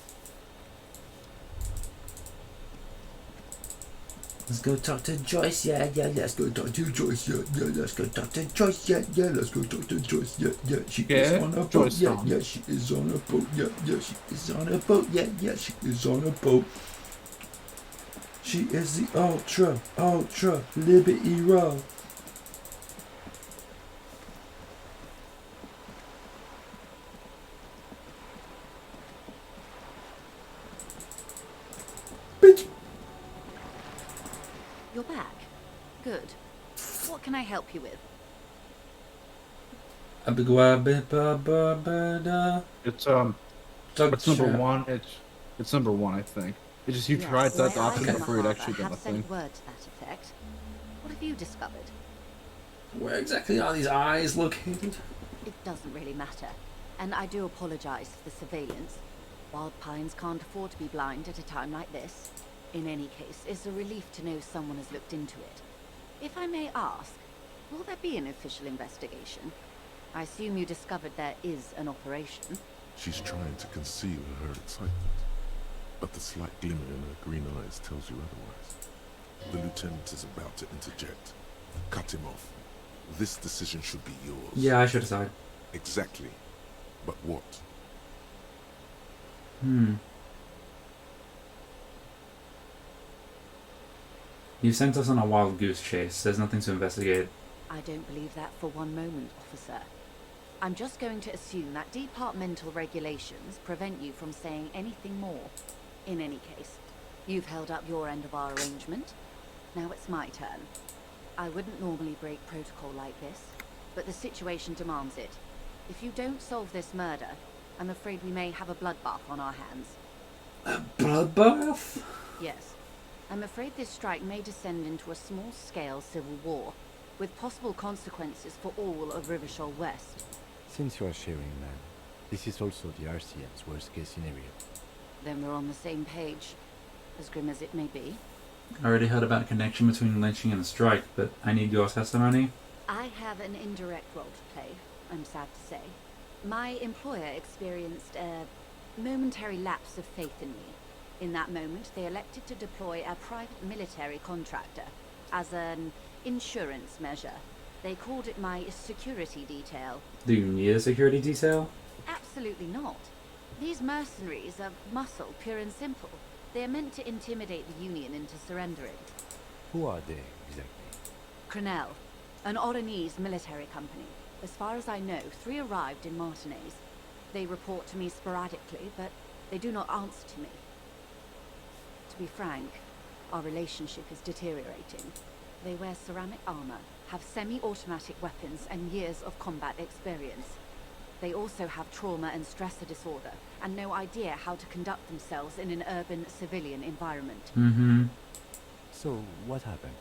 Let's go talk to Joyce, yeah, let's go talk to Joyce, yeah, let's go talk to Joyce, yeah, let's go talk to Joyce, yeah, she is on a boat, yeah, she is on a boat, yeah, she is on a boat, yeah, she is on a boat. She is the ultra, Liberty Row. Bitch! You're back. Good. What can I help you with? It's number one. It's number one, I think. It's just you tried that option before you'd actually done the thing. Sent word to that effect. What have you discovered? Where exactly are these eyes located? It doesn't really matter. And I do apologize for the surveillance. Wild Pines can't afford to be blind at a time like this. In any case, it's a relief to know someone has looked into it. If I may ask, will there be an official investigation? I assume you discovered there is an operation. She's trying to conceal her excitement, but the slight glimmer in her green eyes tells you otherwise. The lieutenant is about to interject. Cut him off. This decision should be yours. Yeah, I should decide. Exactly. But what? You sent us on a wild goose chase. There's nothing to investigate. I don't believe that for one moment, officer. I'm just going to assume that departmental regulations prevent you from saying anything more. In any case, you've held up your end of our arrangement. Now it's my turn. I wouldn't normally break protocol like this, but the situation demands it. If you don't solve this murder, I'm afraid we may have a bloodbath on our hands. A bloodbath? Yes. I'm afraid this strike may descend into a small-scale civil war, with possible consequences for all of Rivershaw West. Since you are sharing, man, this is also the RCM's worst-case scenario. Then we're on the same page, as grim as it may be. I already heard about a connection between lynching and a strike, but I need your testimony. I have an indirect role to play, I'm sad to say. My employer experienced a momentary lapse of faith in me. In that moment, they elected to deploy a private military contractor as an insurance measure. They called it my security detail. Do you need a security detail? Absolutely not. These mercenaries are muscle, pure and simple. They are meant to intimidate the Union into surrendering. Who are they, exactly? Crenell, an Oranese military company. As far as I know, 3 arrived in Martinez. They report to me sporadically, but they do not answer to me. To be frank, our relationship is deteriorating. They wear ceramic armor, have semi-automatic weapons, and years of combat experience. They also have trauma and stressor disorder, and no idea how to conduct themselves in an urban civilian environment. So, what happened?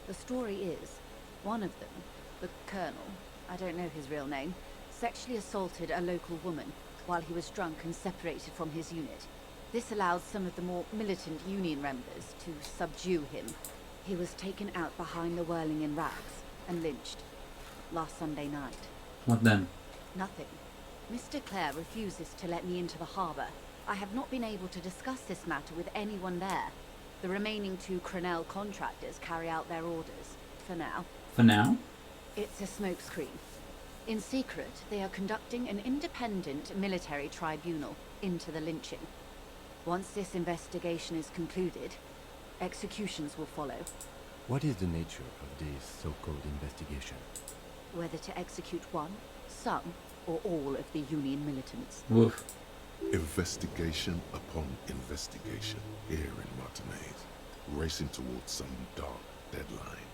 The story is, one of them, the Colonel, I don't know his real name, sexually assaulted a local woman while he was drunk and separated from his unit. This allowed some of the more militant Union members to subdue him. He was taken out behind the whirling in rags and lynched last Sunday night. What then? Nothing. Mr. Clare refuses to let me into the harbour. I have not been able to discuss this matter with anyone there. The remaining 2 Crenell contractors carry out their orders, for now. For now? It's a smokescreen. In secret, they are conducting an independent military tribunal into the lynching. Once this investigation is concluded, executions will follow. What is the nature of this so-called investigation? Whether to execute one, some, or all of the Union militants. Woof. Investigation upon investigation here in Martinez, racing towards some dark deadline.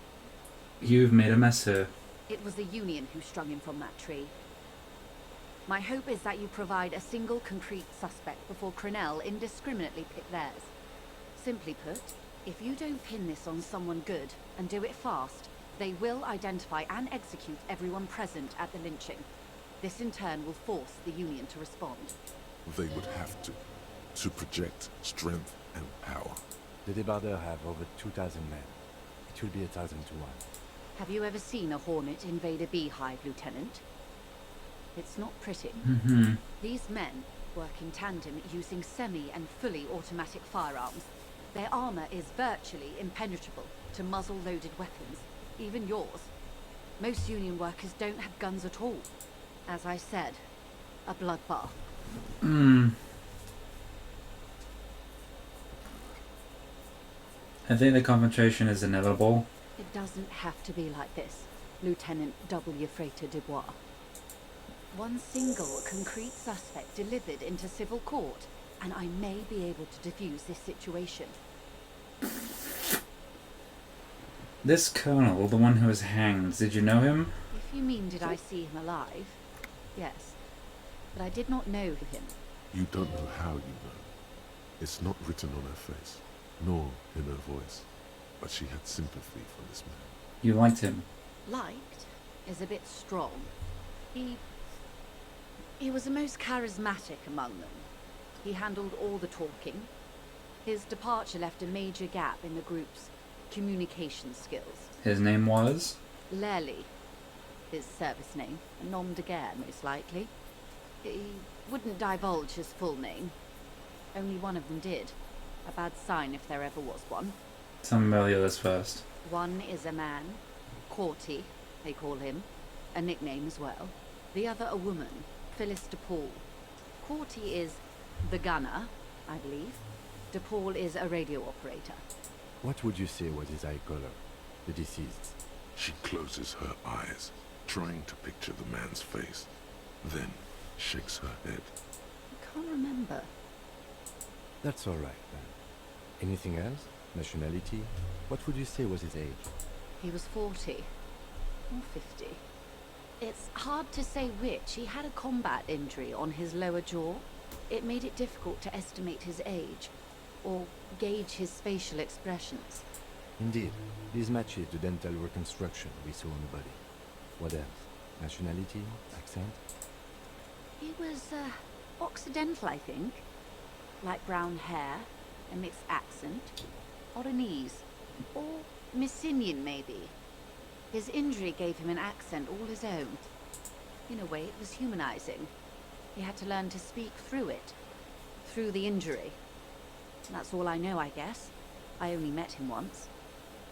You've made a mess here. It was the Union who strung him from that tree. My hope is that you provide a single concrete suspect before Crenell indiscriminately pick theirs. Simply put, if you don't pin this on someone good, and do it fast, they will identify and execute everyone present at the lynching. This in turn will force the Union to respond. They would have to project strength and power. The débardeurs have over 2,000 men. It will be 1,000 to 1. Have you ever seen a Hornet invade a beehive, Lieutenant? It's not pretty. These men work in tandem using semi and fully automatic firearms. Their armor is virtually impenetrable to muzzle-loaded weapons, even yours. Most Union workers don't have guns at all. As I said, a bloodbath. I think the confrontation is inevitable. It doesn't have to be like this, Lieutenant W. Frater Dubois. One single concrete suspect delivered into civil court, and I may be able to defuse this situation. This colonel, the one who was hanged, did you know him? If you mean did I see him alive, yes. But I did not know him. You don't know how you know. It's not written on her face, nor in her voice. But she had sympathy for this man. You liked him? Liked is a bit strong. He He was the most charismatic among them. He handled all the talking. His departure left a major gap in the group's communication skills. His name was? Lely, his service name, a nom de guerre, most likely. He wouldn't divulge his full name. Only one of them did. A bad sign if there ever was one. Tell me about the others first. One is a man, Corty, they call him, a nickname as well. The other a woman, Phyllis DePaul. Corty is the gunner, I believe. DePaul is a radio operator. What would you say was his eye color, the deceased? She closes her eyes, trying to picture the man's face, then shakes her head. I can't remember. That's all right, then. Anything else? Nationality? What would you say was his age? He was 40. Or 50. It's hard to say which. He had a combat injury on his lower jaw. It made it difficult to estimate his age, or gauge his facial expressions. Indeed. This matches the dental reconstruction we saw on the body. What else? Nationality? Accent? He was, Occidental, I think. Light brown hair, a mixed accent, Oranese, or Messinian, maybe. His injury gave him an accent all his own. In a way, it was humanizing. He had to learn to speak through it, through the injury. That's all I know, I guess. I only met him once.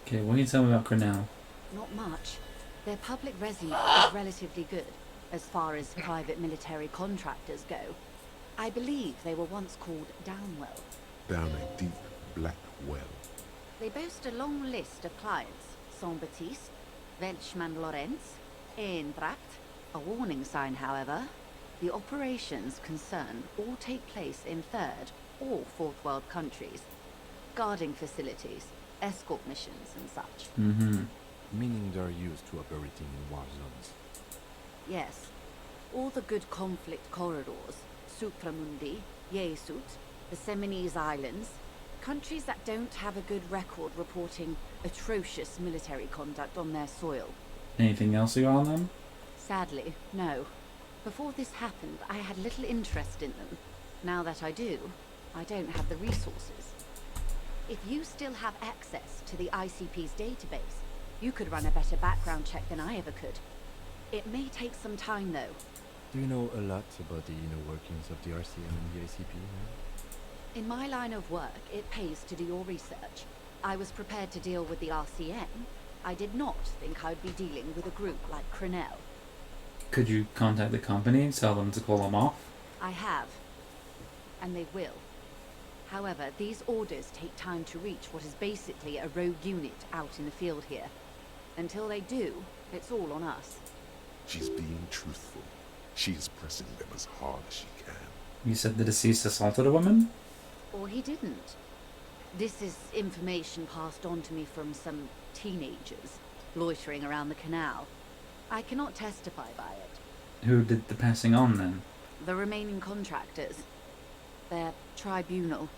Okay, what can you tell me about Cornell? Not much. Their public resume is relatively good, as far as private military contractors go. I believe they were once called Downwell. Down a deep, black well. They boast a long list of clients. Saint-Baptiste, Welchman-Lorenz, Eendracht. A warning sign, however. The operations concerned all take place in third or fourth world countries. Guarding facilities, escort missions and such. Mm-hmm. Meaning they're used to operating in war zones. Yes. All the good conflict corridors, Supramundi, Yesut, the Seminese Islands, countries that don't have a good record reporting atrocious military conduct on their soil. Anything else you got on them? Sadly, no. Before this happened, I had little interest in them. Now that I do, I don't have the resources. If you still have access to the ICP's database, you could run a better background check than I ever could. It may take some time, though. Do you know a lot about the inner workings of the RCM and the ICP now? In my line of work, it pays to do your research. I was prepared to deal with the RCM. I did not think I'd be dealing with a group like Crenell. Could you contact the company and tell them to call them off? I have. And they will. However, these orders take time to reach what is basically a rogue unit out in the field here. Until they do, it's all on us. She's being truthful. She is pressing them as hard as she can. You said the deceased assaulted a woman? Or he didn't. This is information passed on to me from some teenagers loitering around the canal. I cannot testify by it. Who did the passing on then? The remaining contractors. Their tribunal.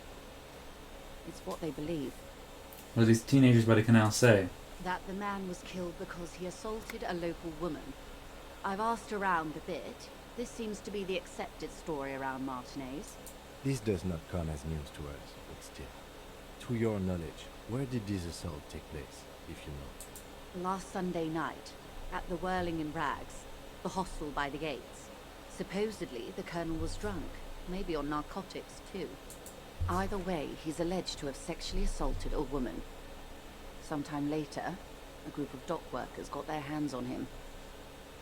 It's what they believe. What did these teenagers by the canal say? That the man was killed because he assaulted a local woman. I've asked around a bit. This seems to be the accepted story around Martinez. This does not come as news to us, but still. To your knowledge, where did this assault take place, if you know? Last Sunday night, at the Whirling in Rags, the hostel by the gates. Supposedly, the colonel was drunk, maybe on narcotics too. Either way, he's alleged to have sexually assaulted a woman. Sometime later, a group of dock workers got their hands on him.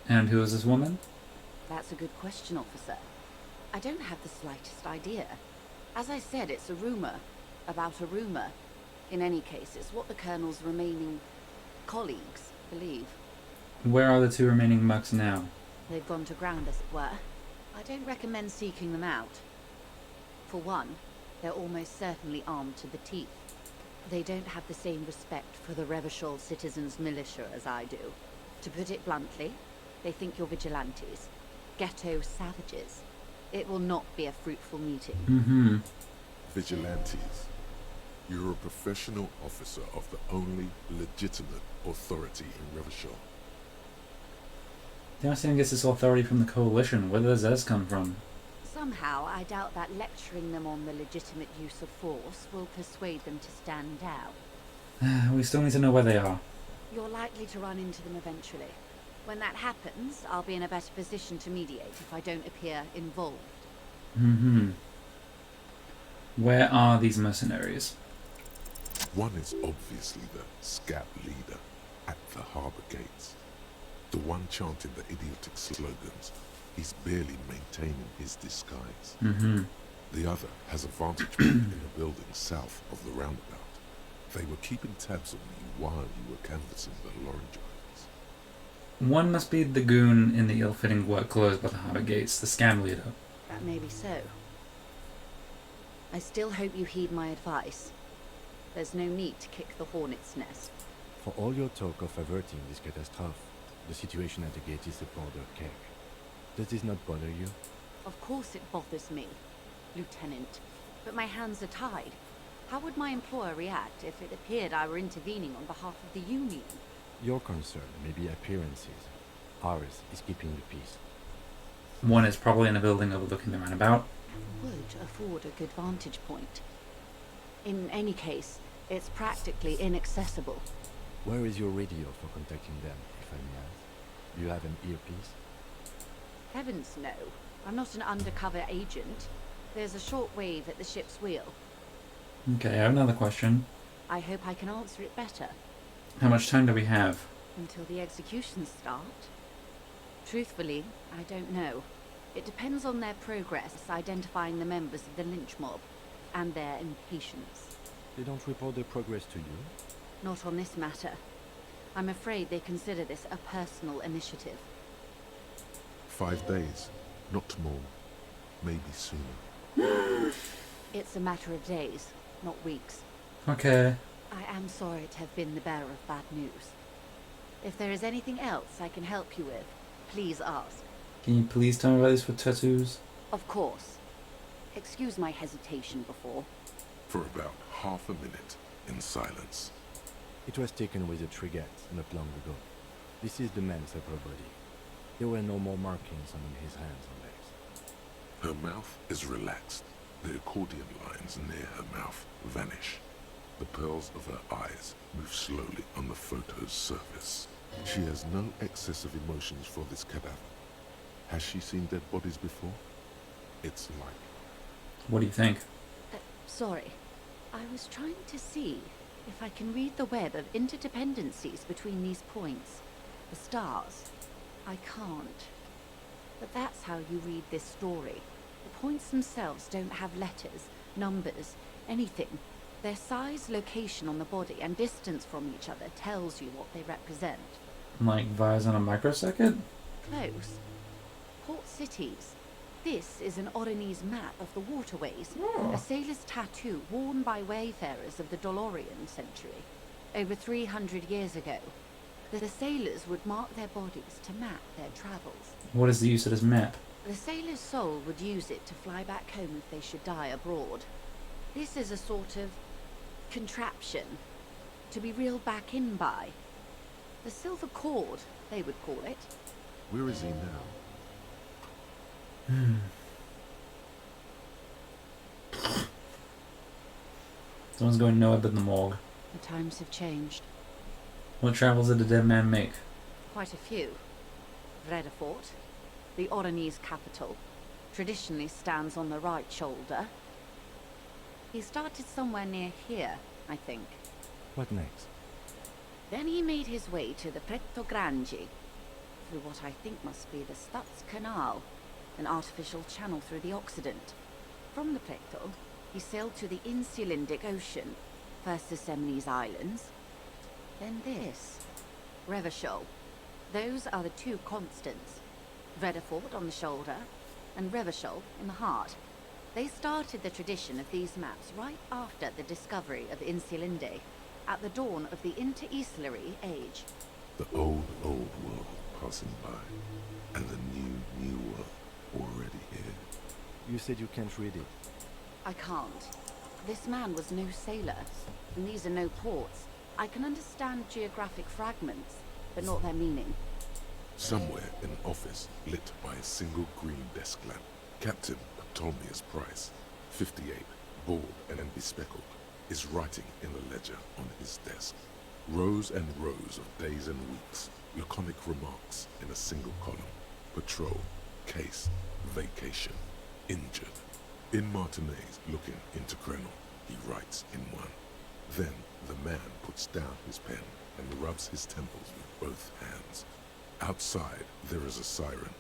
And who is this woman? That's a good question, officer. I don't have the slightest idea. As I said, it's a rumor. About a rumor. In any case, it's what the colonel's remaining colleagues believe. Where are the two remaining mucks now? They've gone to ground, as it were. I don't recommend seeking them out. For one, they're almost certainly armed to the teeth. They don't have the same respect for the Revachol citizens' militia as I do. To put it bluntly, they think you're vigilantes. Ghetto savages. It will not be a fruitful meeting. Mm-hmm. Vigilantes. You're a professional officer of the only legitimate authority in Revachol. The RCN gets its authority from the Coalition. Where does theirs come from? Somehow, I doubt that lecturing them on the legitimate use of force will persuade them to stand down. We still need to know where they are. You're likely to run into them eventually. When that happens, I'll be in a better position to mediate if I don't appear involved. Where are these mercenaries? One is obviously the scout leader at the harbor gates. The one chanting the idiotic slogans. He's barely maintaining his disguise. The other has a vantage point in a building south of the roundabout. They were keeping tabs on you while you were canvassing the Lorangites. One must be the goon in the ill-fitting work clothes by the harbor gates, the scam leader. That may be so. I still hope you heed my advice. There's no need to kick the hornet's nest. For all your talk of averting this catastrophe, the situation at the gate is a powder keg. Does this not bother you? Of course it bothers me, Lieutenant. But my hands are tied. How would my employer react if it appeared I were intervening on behalf of the Union? Your concern may be appearances. Ours is keeping the peace. One is probably in a building overlooking the roundabout. Would afford a good vantage point. In any case, it's practically inaccessible. Where is your radio for contacting them, if I may ask? Do you have an earpiece? Heavens no. I'm not an undercover agent. There's a shortwave at the ship's wheel. Okay, I have another question. I hope I can answer it better. How much time do we have? Until the executions start? Truthfully, I don't know. It depends on their progress identifying the members of the lynch mob, and their impatience. They don't report their progress to you? Not on this matter. I'm afraid they consider this a personal initiative. 5 days, not more. Maybe sooner. It's a matter of days, not weeks. Okay. I am sorry to have been the bearer of bad news. If there is anything else I can help you with, please ask. Can you please tell me about these for tattoos? Of course. Excuse my hesitation before. For about half a minute, in silence. It was taken with a trigette not long ago. This is the man's upper body. There were no more markings on his hands or legs. Her mouth is relaxed. The accordion lines near her mouth vanish. The pearls of her eyes move slowly on the photo's surface. She has no excess of emotions for this cadaver. Has she seen dead bodies before? It's like... What do you think? Sorry. I was trying to see if I can read the web of interdependencies between these points. The stars. I can't. But that's how you read this story. The points themselves don't have letters, numbers, anything. Their size, location on the body, and distance from each other tells you what they represent. Like vires on a microsecond? Close. Port cities. This is an Oronese map of the waterways, a sailor's tattoo worn by wayfarers of the Dolorian century. Over 300 years ago, the sailors would mark their bodies to map their travels. What is the use of this map? The sailor's soul would use it to fly back home if they should die abroad. This is a sort of contraption to be reeled back in by. The silver cord, they would call it. Where is he now? Someone's going nowhere but the morgue. The times have changed. What travels did the dead man make? Quite a few. Vredefort, the Oronese capital, traditionally stands on the right shoulder. He started somewhere near here, I think. What next? Then he made his way to the Pretto Grande, through what I think must be the Stutz Canal, an artificial channel through the Occident. From the Pretto, he sailed to the Insulindic Ocean, first the Semines Islands, then this, Revachol. Those are the two constants, Vredefort on the shoulder, and Revachol in the heart. They started the tradition of these maps right after the discovery of Insulinde, at the dawn of the Interinsulary Age. The old world passing by, and the new world already here. You said you can't read it. I can't. This man was no sailor, and these are no ports. I can understand geographic fragments, but not their meaning. Somewhere in an office lit by a single green desk lamp, Captain Ptolemy's Price, 58, bald and bespectacled, is writing in a ledger on his desk. Rows and rows of days and weeks, laconic remarks in a single column. Patrol, case, vacation, injured. In Martinez looking into Krenel, he writes in one. Then the man puts down his pen and rubs his temples with both hands. Outside, there is a siren.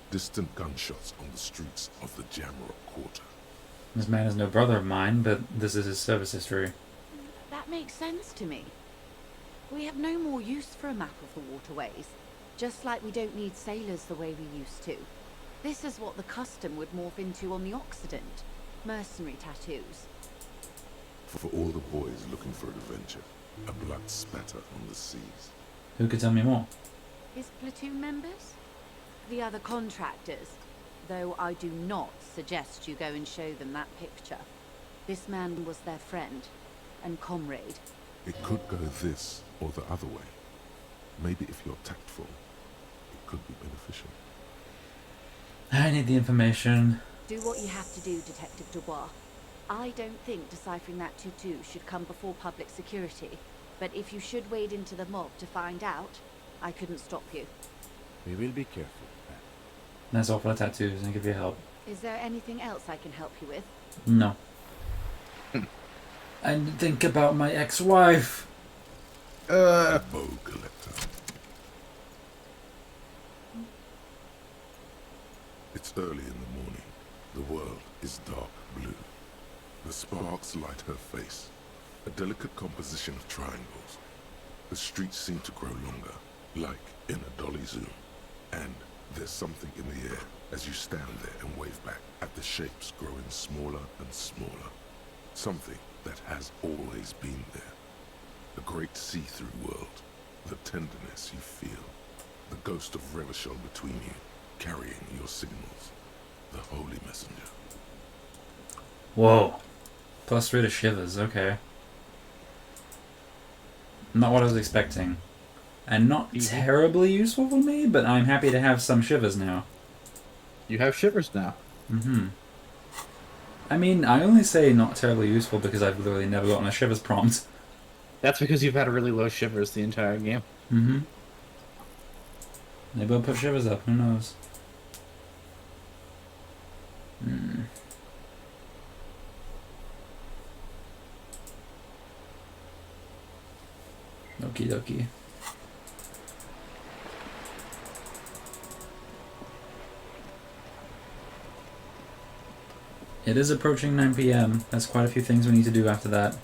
Distant gunshots on the streets of the Jamrock Quarter. This man is no brother of mine, but this is his service history. That makes sense to me. We have no more use for a map of the waterways, just like we don't need sailors the way we used to. This is what the custom would morph into on the Occident. Mercenary tattoos. For all the boys looking for adventure, a blood spatter on the seas. Who could tell me more? His platoon members? The other contractors. Though I do not suggest you go and show them that picture. This man was their friend and comrade. It could go this or the other way. Maybe if you're tactful, it could be beneficial. I need the information. Do what you have to do, Detective Dubois. I don't think deciphering that tutu should come before public security, but if you should wade into the mob to find out, I couldn't stop you. We will be careful. That's all for the tattoos, and give you help. Is there anything else I can help you with? No. I think about my ex-wife. Bow collector. It's early in the morning. The world is dark blue. The sparks light her face, a delicate composition of triangles. The streets seem to grow longer, like in a dolly zoom. And there's something in the air as you stand there and wave back at the shapes growing smaller and smaller. Something that has always been there. The great see-through world, the tenderness you feel, the ghost of Revachol between you, carrying your signals, the holy messenger. Whoa. +3 to shivers, okay. Not what I was expecting. And not terribly useful for me, but I'm happy to have some shivers now. You have shivers now. Mm-hmm. I mean, I only say not terribly useful because I've literally never gotten a shivers prompt. That's because you've had really low shivers the entire game. Mm-hmm. Maybe I'll put shivers up, who knows? Hmm. Okie dokie. It is approaching 9 PM. That's quite a few things we need to do after that.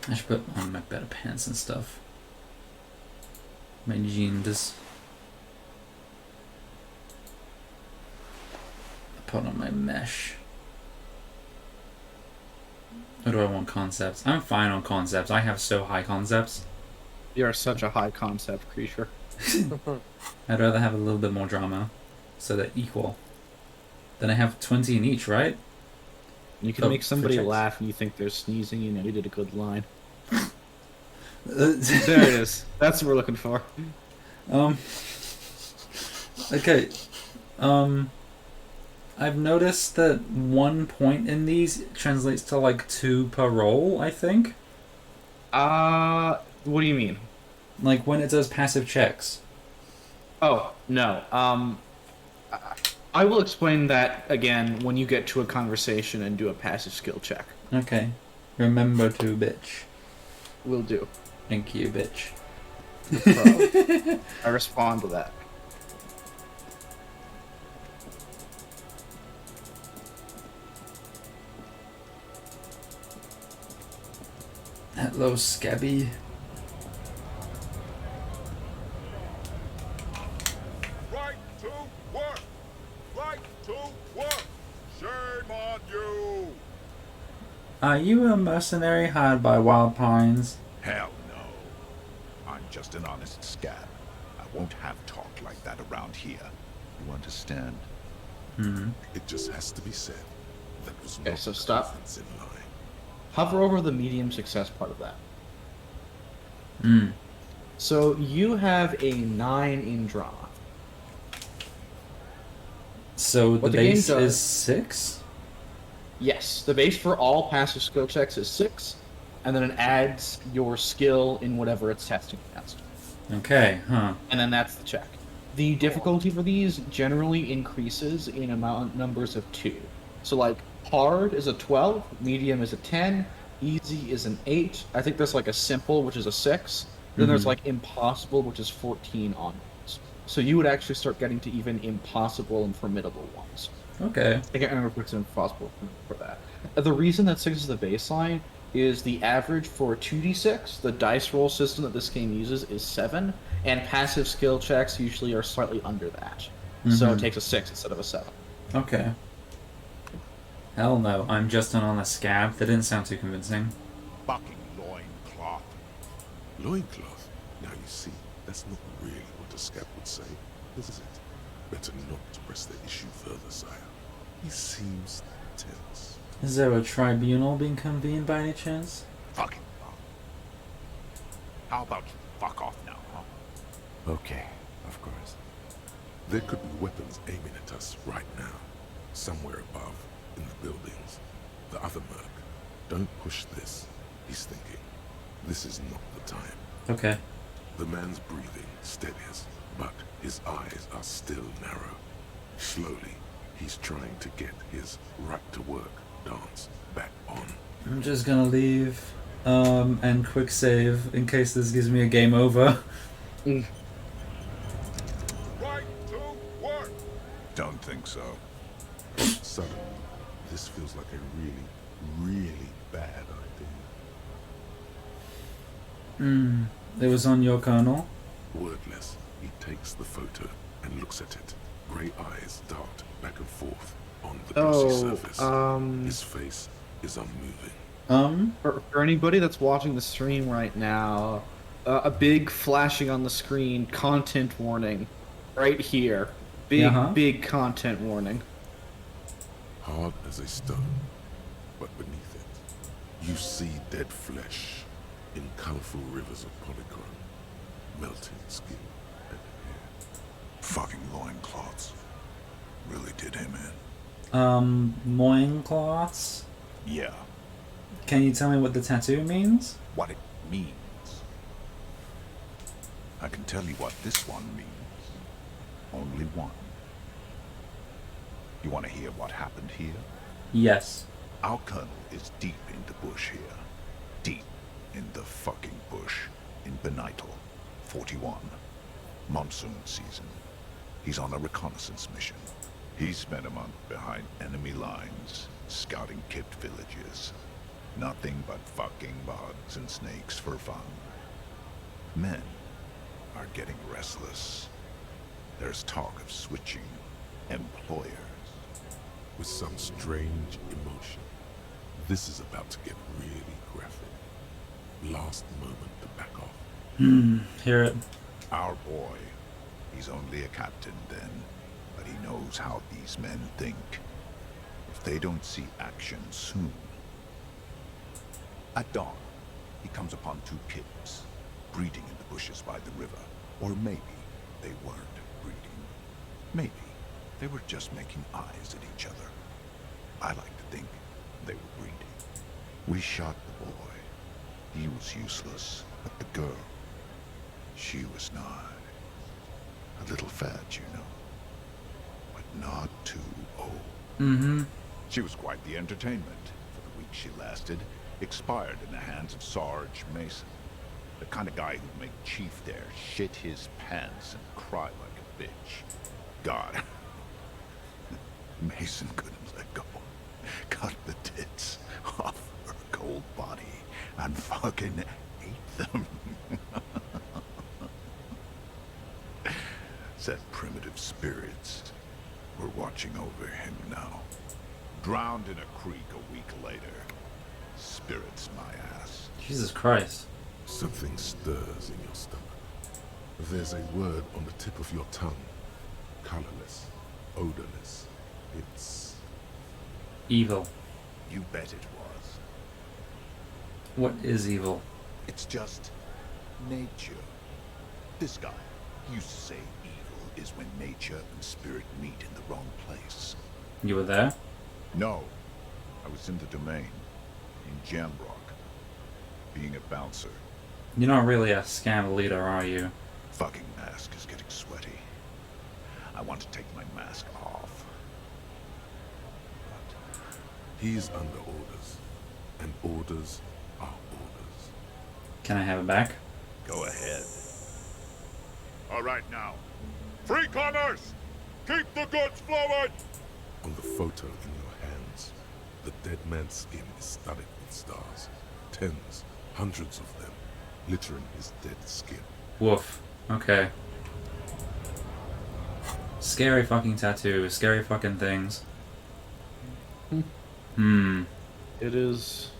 I should put on my better pants and stuff. My jeans. Put on my mesh. Or do I want concepts? I'm fine on concepts. I have so high concepts. You are such a high concept creature. I'd rather have a little bit more drama. So they're equal. Then I have 20 in each, right? You can make somebody laugh and you think they're sneezing, you know you did a good line. There it is. That's what we're looking for. Okay. I've noticed that 1 point in these translates to like 2 per roll, I think. What do you mean? Like when it does passive checks. Oh, no. I will explain that again when you get to a conversation and do a passive skill check. Okay. Remember to, bitch. Will do. Thank you, bitch. I respond to that. Hello, Scabby. Right to work! Right to work! Shame on you! Are you a mercenary hired by Wild Pines? Hell no. I'm just an honest scab. I won't have talk like that around here. You understand? It just has to be said. That was Okay, not so the stop. difference in line. Hover over the medium success part of that. Hmm. So you have a 9 in drama. So What the the game base does- is 6? Yes, the base for all passive skill checks is 6, and then it adds your skill in whatever it's testing against. Okay, huh. And then that's the check. The difficulty for these generally increases in numbers of 2. So like hard is a 12, medium is a 10, easy is an 8. I think there's like a simple, which is a 6. Then there's Mhm. like impossible, which is 14 onwards. So you would actually start getting to even impossible and formidable ones. Okay. I can't remember if it's impossible for that. The reason that 6 is the baseline is the average for 2d6, the dice roll system that this game uses, is 7, and passive skill checks usually are slightly under that. So it Mhm. takes a 6 instead of a 7. Okay. Hell no, I'm just on a scab. That didn't sound too convincing. Fucking loincloth. Loincloth? Now you see, that's not really what a scab would say, is it? Better not to press the issue further, sire. He seems tense. Is there a tribunal being convened by any chance? Fucking fuck. How about you fuck off now, huh? Okay, of course. There could be weapons aiming at us right now. Somewhere above, in the buildings. The other merc. Don't push this, he's thinking. This is not the time. Okay. The man's breathing steadies, but his eyes are still narrow. Slowly, he's trying to get his right-to-work dance back on. I'm just gonna leave, and quick save in case this gives me a game over. Right to work! Don't think so. Suddenly, this feels like a really, really bad idea. It was on your colonel? Wordless, he takes the photo and looks at it. Grey eyes dart back and forth on the glossy surface. His face is unmoving. For anybody that's watching the stream right now, a big flashing on the screen content warning right here. Big content warning. Hard as a stone, but beneath it, you see dead flesh in colorful rivers of polychrome, melted skin and hair. Fucking loincloths. Really did him in. Loincloths? Yeah. Can you tell me what the tattoo means? What it means. I can tell you what this one means. Only one. You want to hear what happened here? Yes. Our colonel is deep in the bush here. Deep in the fucking bush. In Benital, 41. Monsoon season. He's on a reconnaissance mission. He spent a month behind enemy lines, scouting kipped villages. Nothing but fucking bugs and snakes for fun. Men are getting restless. There's talk of switching employers. With some strange emotion, this is about to get really graphic. Last moment to back off. Hear it. Our boy, he's only a captain then, but he knows how these men think. If they don't see action soon. At dawn, he comes upon 2 kids, breeding in the bushes by the river. Or maybe they weren't breeding. Maybe they were just making eyes at each other. I like to think they were breeding. We shot the boy. He was useless, but the girl, she was not. A little fat, you know, but not too old. She was quite the entertainment. For the week she lasted, expired in the hands of Sarge Mason. The kind of guy who'd make Chief there shit his pants and cry like a bitch. God. Mason couldn't let go. Cut the tits off her cold body and fucking ate them. Said primitive spirits were watching over him now. Drowned in a creek a week later. Spirits my ass. Jesus Christ. Something stirs in your stomach. There's a word on the tip of your tongue. Colorless, odorless. It's... Evil. You bet it was. What is evil? It's just nature. This guy used to say evil is when nature and spirit meet in the wrong place. You were there? No. I was in the domain. In Jamrock. Being a bouncer. You're not really a scam leader, are you? Fucking mask is getting sweaty. I want to take my mask off. He's under orders. And orders are orders. Can I have it back? Go ahead. All right now. Free commerce! Keep the goods flowing! On the photo in your hands, the dead man's skin is studded with stars. Tens, hundreds of them, littering his dead skin. Woof. Okay. Scary fucking tattoo. Scary fucking things. It is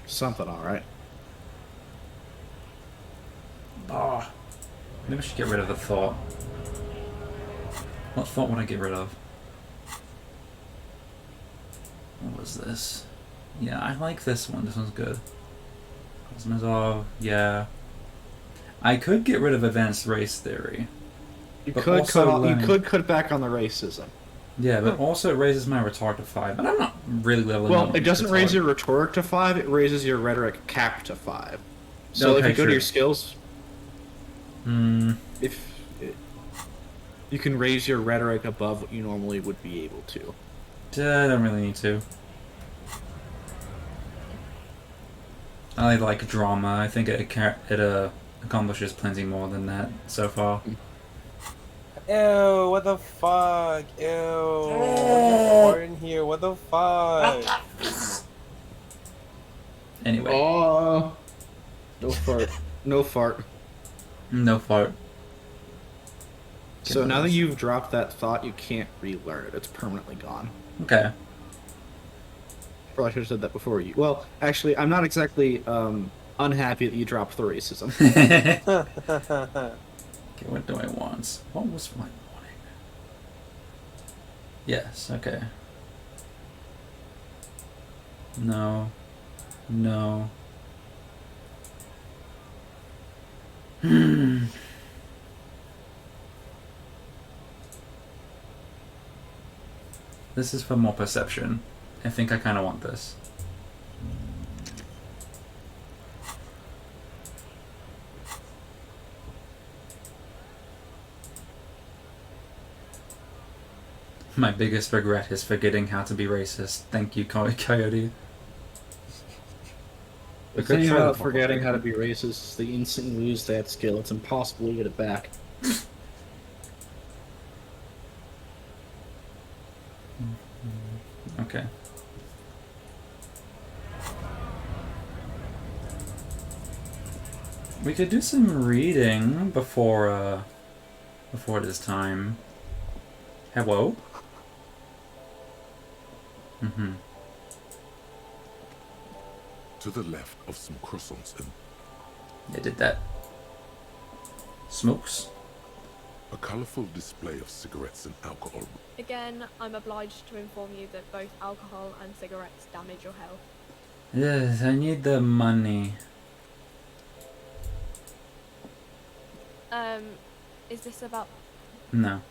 something, alright. Oh. Maybe I should get rid of the thought. What thought would I get rid of? What was this? Yeah, I like this one. This one's good. Cosmozov, yeah. I could get rid of advanced race theory. You but could also you could cut back on the racism. Yeah, but also it raises my rhetoric to 5, and I'm not really leveling up. Well, it doesn't raise your rhetoric to 5, it raises your rhetoric cap to 5. So if you go to your skills, if you can raise your rhetoric above what you normally would be able to. I don't really need to. I like drama. I think it accomplishes plenty more than that so far. Ew, what the fuck? Ew. We're in here, what the fuck? Anyway. Oh. No fart. No fart. No fart. So now that you've dropped that thought, you can't relearn it. It's permanently gone. Okay. Probably should have said that before you. Well, actually, I'm not exactly unhappy that you dropped the racism. Okay, what do I want? What was my wanting? Yes, okay. No. No. This is for more perception. I think I kind of want this. My biggest regret is forgetting how to be racist. Thank you, Coyote. The thing about forgetting how to be racist is they instantly lose that skill. It's impossible to get it back. Okay. We could do some reading before it is time. Hello? To the left of some croissants and... They did that. Smokes? A colourful display of cigarettes and alcohol. Again, I'm obliged to inform you that both alcohol and cigarettes damage your health. Yes, I need the money. Is this about... No.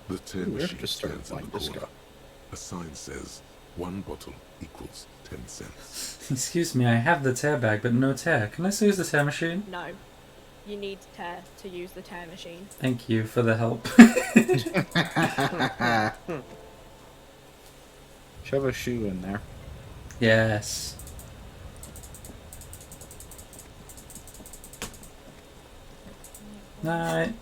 The tear machine stands in the corner. A sign says, 1 bottle equals 10 cents. Excuse me, I have the tear bag, but no tear. Can I still use the tear machine? No. You need tear to use the tear machine. Thank you for the help. Shove a shoe in there. Yes. Night.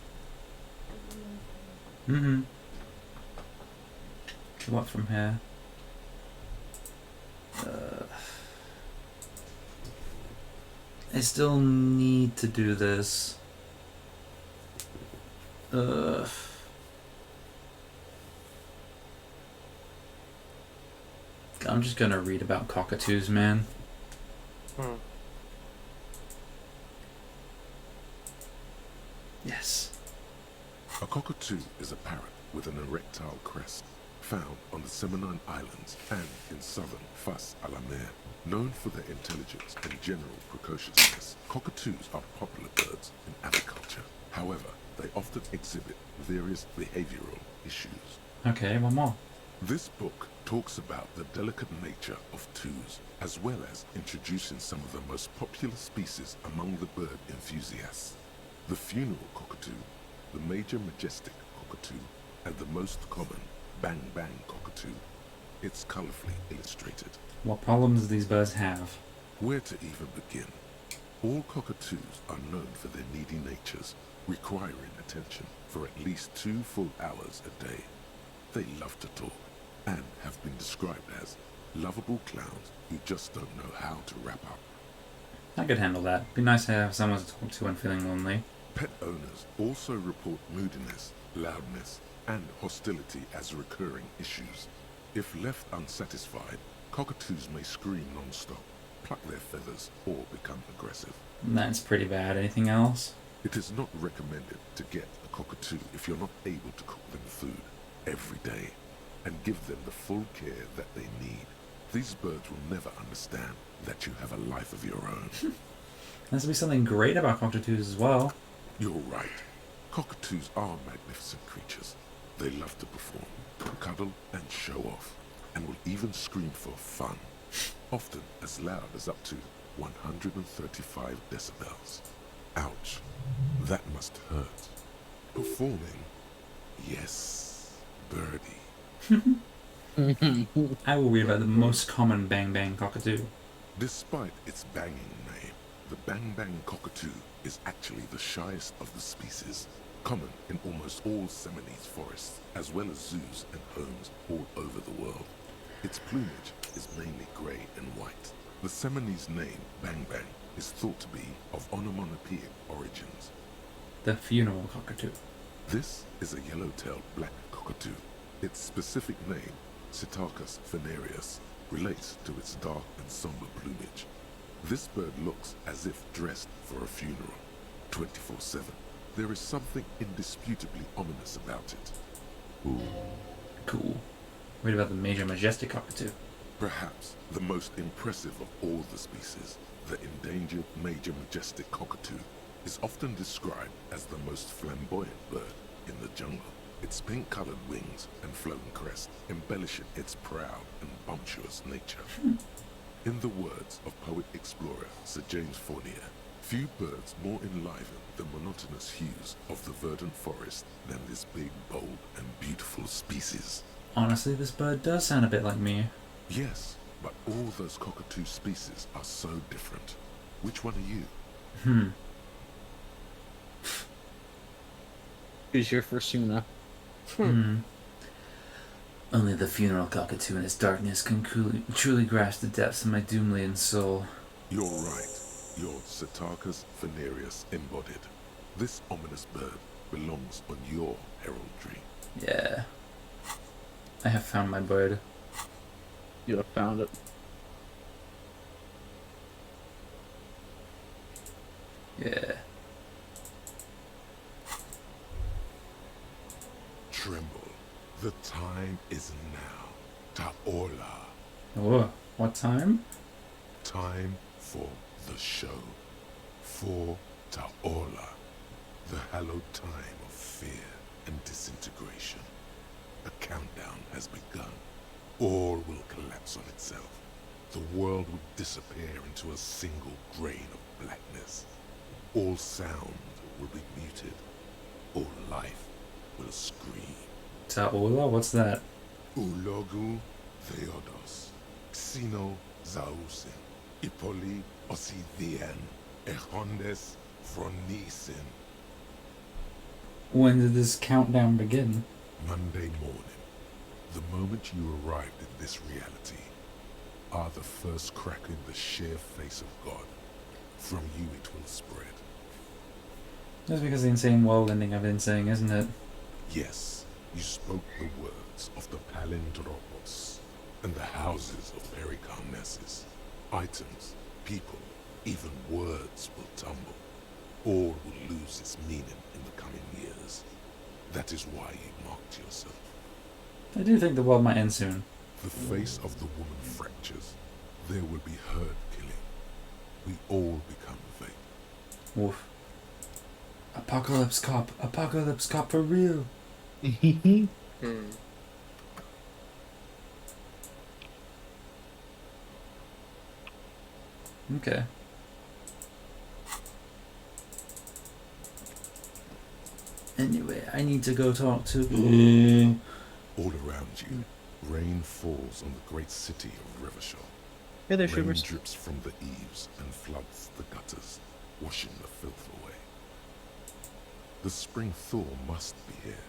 What from here? I still need to do this. I'm just gonna read about cockatoos, man. Cockatoo is a parrot with an erectile crest, found on the Seminole Islands and in southern Fas a la Mer. Known for their intelligence and general precociousness, cockatoos are popular birds in aviculture. However, they often exhibit various behavioral issues. Okay, one more. This book talks about the delicate nature of toos, as well as introducing some of the most popular species among the bird enthusiasts. The funeral cockatoo, the major majestic cockatoo, and the most common bang bang cockatoo. It's colorfully illustrated. What problems do these birds have? Where to even begin? All cockatoos are known for their needy natures, requiring attention for at least 2 full hours a day. They love to talk, and have been described as lovable clowns who just don't know how to wrap up. I could handle that. Be nice to have someone to talk to when feeling lonely. Pet owners also report moodiness, loudness, and hostility as recurring issues. If left unsatisfied, cockatoos may scream non-stop, pluck their feathers, or become aggressive. That's pretty bad. Anything else? It is not recommended to get a cockatoo if you're not able to cook them food every day and give them the full care that they need. These birds will never understand that you have a life of your own. There has to be something great about cockatoos as well. You're right. Cockatoos are magnificent creatures. They love to perform, cuddle, and show off, and will even scream for fun, often as loud as up to 135 decibels. Ouch. That must hurt. Performing? Yes, birdie. I will read about the most common bang bang cockatoo. Despite its banging name, the bang bang cockatoo is actually the shyest of the species, common in almost all Seminoles forests, as well as zoos and homes all over the world. Its plumage is mainly grey and white. The Seminoles name bang bang is thought to be of onomatopoeic origins. The funeral cockatoo. This is a yellow-tailed black cockatoo. Its specific name, Psittacus venereus, relates to its dark and somber plumage. This bird looks as if dressed for a funeral, 24/7. There is something indisputably ominous about it. Ooh. Cool. Read about the major majestic cockatoo. Perhaps the most impressive of all the species, the endangered major majestic cockatoo, is often described as the most flamboyant bird in the jungle. Its pink-colored wings and flowing crest embellishing its proud and bumptious nature. In the words of poet-explorer Sir James Fournier, few birds more enliven the monotonous hues of the verdant forest than this big, bold, and beautiful species. Honestly, this bird does sound a bit like me. Yes, but all those cockatoo species are so different. Which one are you? Who's your Fursuna? Only the funeral cockatoo in its darkness can truly grasp the depths of my doom-laden soul. You're right. You're Psittacus venereus embodied. This ominous bird belongs on your heraldry. Yeah. I have found my bird. You have found it. Yeah. Tremble. The time is now. Ta'ola. Oh, what time? Time for the show. For Ta'ola. The hallowed time of fear and disintegration. A countdown has begun. All will collapse on itself. The world will disappear into a single grain of blackness. All sound will be muted. All life will scream. Ta'ola? What's that? Ulogu Theodos, Xeno Zausin, Ipoli Osidien, Echondes Fronisen. When did this countdown begin? Monday morning, the moment you arrived in this reality, are the first crack in the sheer face of God. From you it will spread. That's because the insane world ending I've been saying, isn't it? Yes, you spoke the words of the Palindropos and the houses of Pericarnassus. Items, people, even words will tumble. All will lose its meaning in the coming years. That is why you marked yourself. I do think the world might end soon. The face of the woman fractures. There will be herd killing. We all become vape. Woof. Apocalypse cop for real. Okay. Anyway, I need to go talk to... All around you, rain falls on the great city of Revachol. Hey there, Rain Shivers. drips from the eaves and floods the gutters, washing the filth away. The spring thaw must be here.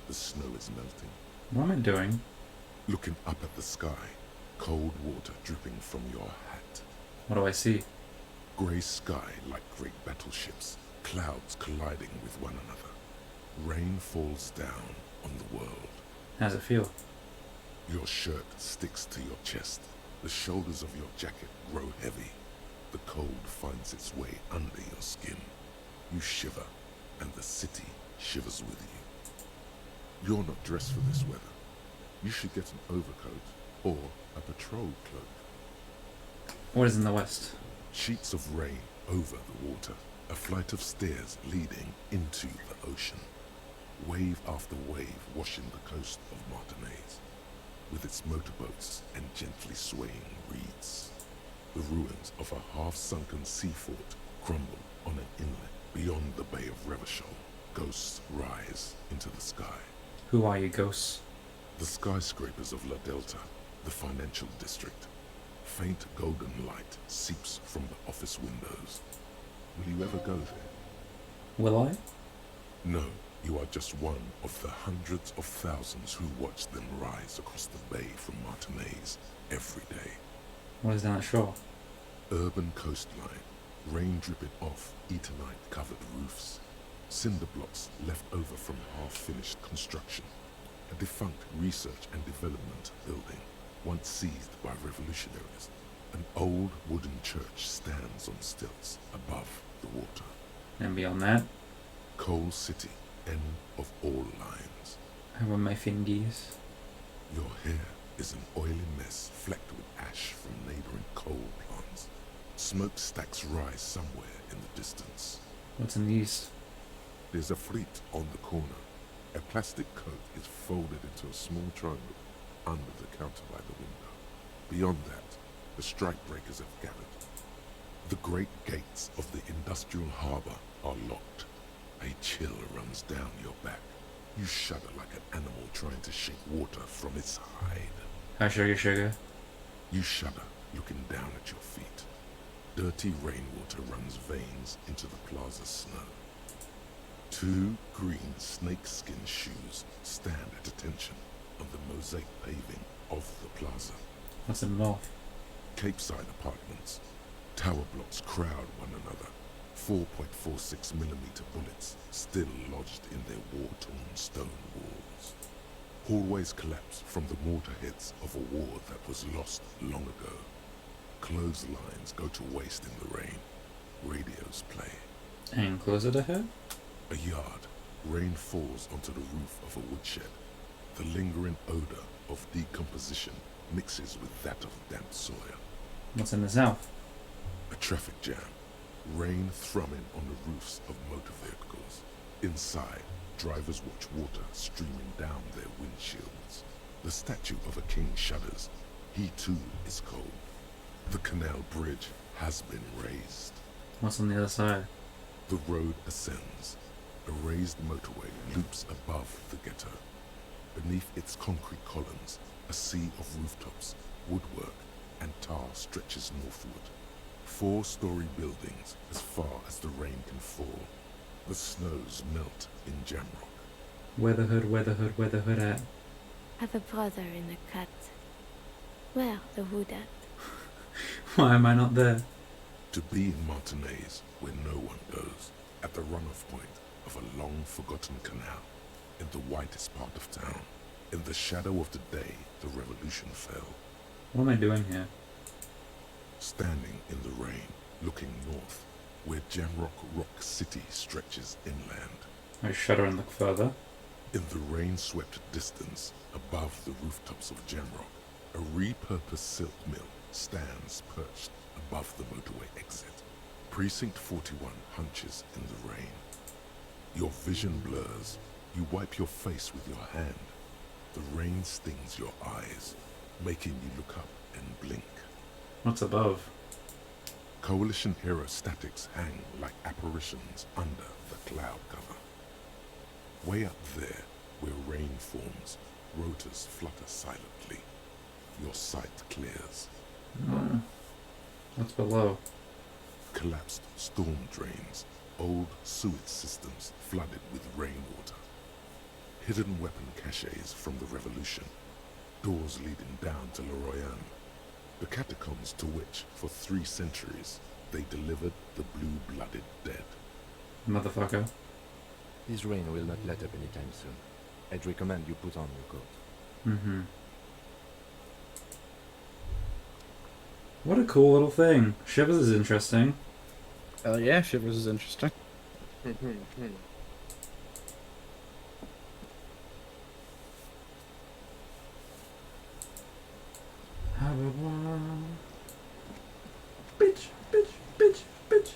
The snow is melting. What am I doing? Looking up at the sky, cold water dripping from your hat. What do I see? Grey sky like great battleships, clouds colliding with one another. Rain falls down on the world. How's it feel? Your shirt sticks to your chest. The shoulders of your jacket grow heavy. The cold finds its way under your skin. You shiver, and the city shivers with you. You're not dressed for this weather. You should get an overcoat or a patrol cloak. What is in the west? Sheets of rain over the water. A flight of stairs leading into the ocean. Wave after wave washing the coast of Martinaise, with its motorboats and gently swaying reeds. The ruins of a half-sunken sea fort crumble on an inlet beyond the Bay of Revachol. Ghosts rise into the sky. Who are you, ghosts? The skyscrapers of La Delta, the financial district. Faint golden light seeps from the office windows. Will you ever go there? Will I? No. You are just one of the hundreds of thousands who watch them rise across the bay from Martinaise every day. What is down the shore? Urban coastline, rain dripping off Eternite-covered roofs. Cinder blocks left over from half-finished construction. A defunct research and development building, once seized by revolutionaries. An old wooden church stands on stilts above the water. And beyond that? Coal City. End of all lines. I run my fingies. Your hair is an oily mess flecked with ash from neighboring coal plants. Smokestacks rise somewhere in the distance. What's in the east? There's a fleet on the corner. A plastic coat is folded into a small triangle under the counter by the window. Beyond that, the strikebreakers have gathered. The great gates of the industrial harbour are locked. A chill runs down your back. You shudder like an animal trying to shake water from its hide. Hi, sugar. You shudder, looking down at your feet. Dirty rainwater runs veins into the plaza's snow. Two green snakeskin shoes stand at attention on the mosaic paving of the plaza. What's in the north? Capeside apartments. Tower blocks crowd one another. 4.46mm bullets still lodged in their war-torn stone walls. Hallways collapse from the mortar heads of a war that was lost long ago. Clotheslines go to waste in the rain. Radios play. And closer to her? A yard. Rain falls onto the roof of a woodshed. The lingering odor of decomposition mixes with that of damp soil. What's in the south? A traffic jam. Rain thrumming on the roofs of motor vehicles. Inside, drivers watch water streaming down their windshields. The statue of a king shudders. He too is cold. The canal bridge has been raised. What's on the other side? The road ascends. A raised motorway loops above the ghetto. Beneath its concrete columns, a sea of rooftops, woodwork, and tar stretches northward. 4-story buildings as far as the rain can fall. The snows melt in Jamrock. Where the hood at? Have a brother in the cut. Where the hood at? Why am I not there? To be in Martinaise, where no one goes, at the runoff point of a long-forgotten canal, in the whitest part of town, in the shadow of the day the revolution fell. What am I doing here? Standing in the rain, looking north, where Jamrock Rock City stretches inland. I shudder and look further. In the rain-swept distance, above the rooftops of Genrock, a repurposed silk mill stands perched above the motorway exit. Precinct 41 hunches in the rain. Your vision blurs. You wipe your face with your hand. The rain stings your eyes, making you look up and blink. What's above? Coalition hero statics hang like apparitions under the cloud cover. Way up there, where rain forms, rotors flutter silently. Your sight clears. What's below? Collapsed storm drains, old sewage systems flooded with rainwater. Hidden weapon caches from the Revolution, doors leading down to Le Royale. The catacombs to which, for 3 centuries, they delivered the blue-blooded dead. Motherfucker. This rain will not let up anytime soon. I'd recommend you put on your coat. Mm-hmm. What a cool little thing. Shivers is interesting. Hell yeah, Shivers is interesting. Bitch, bitch, bitch, bitch.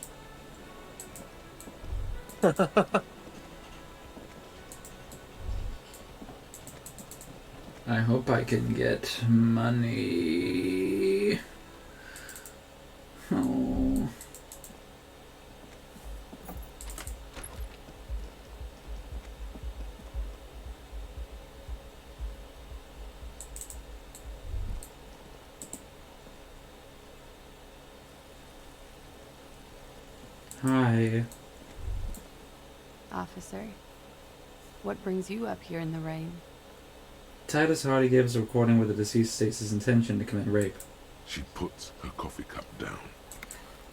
I hope I can get money. Oh. Hi. Officer, what brings you up here in the rain? Titus Hardy gave us a recording where the deceased states his intention to commit rape. She puts her coffee cup down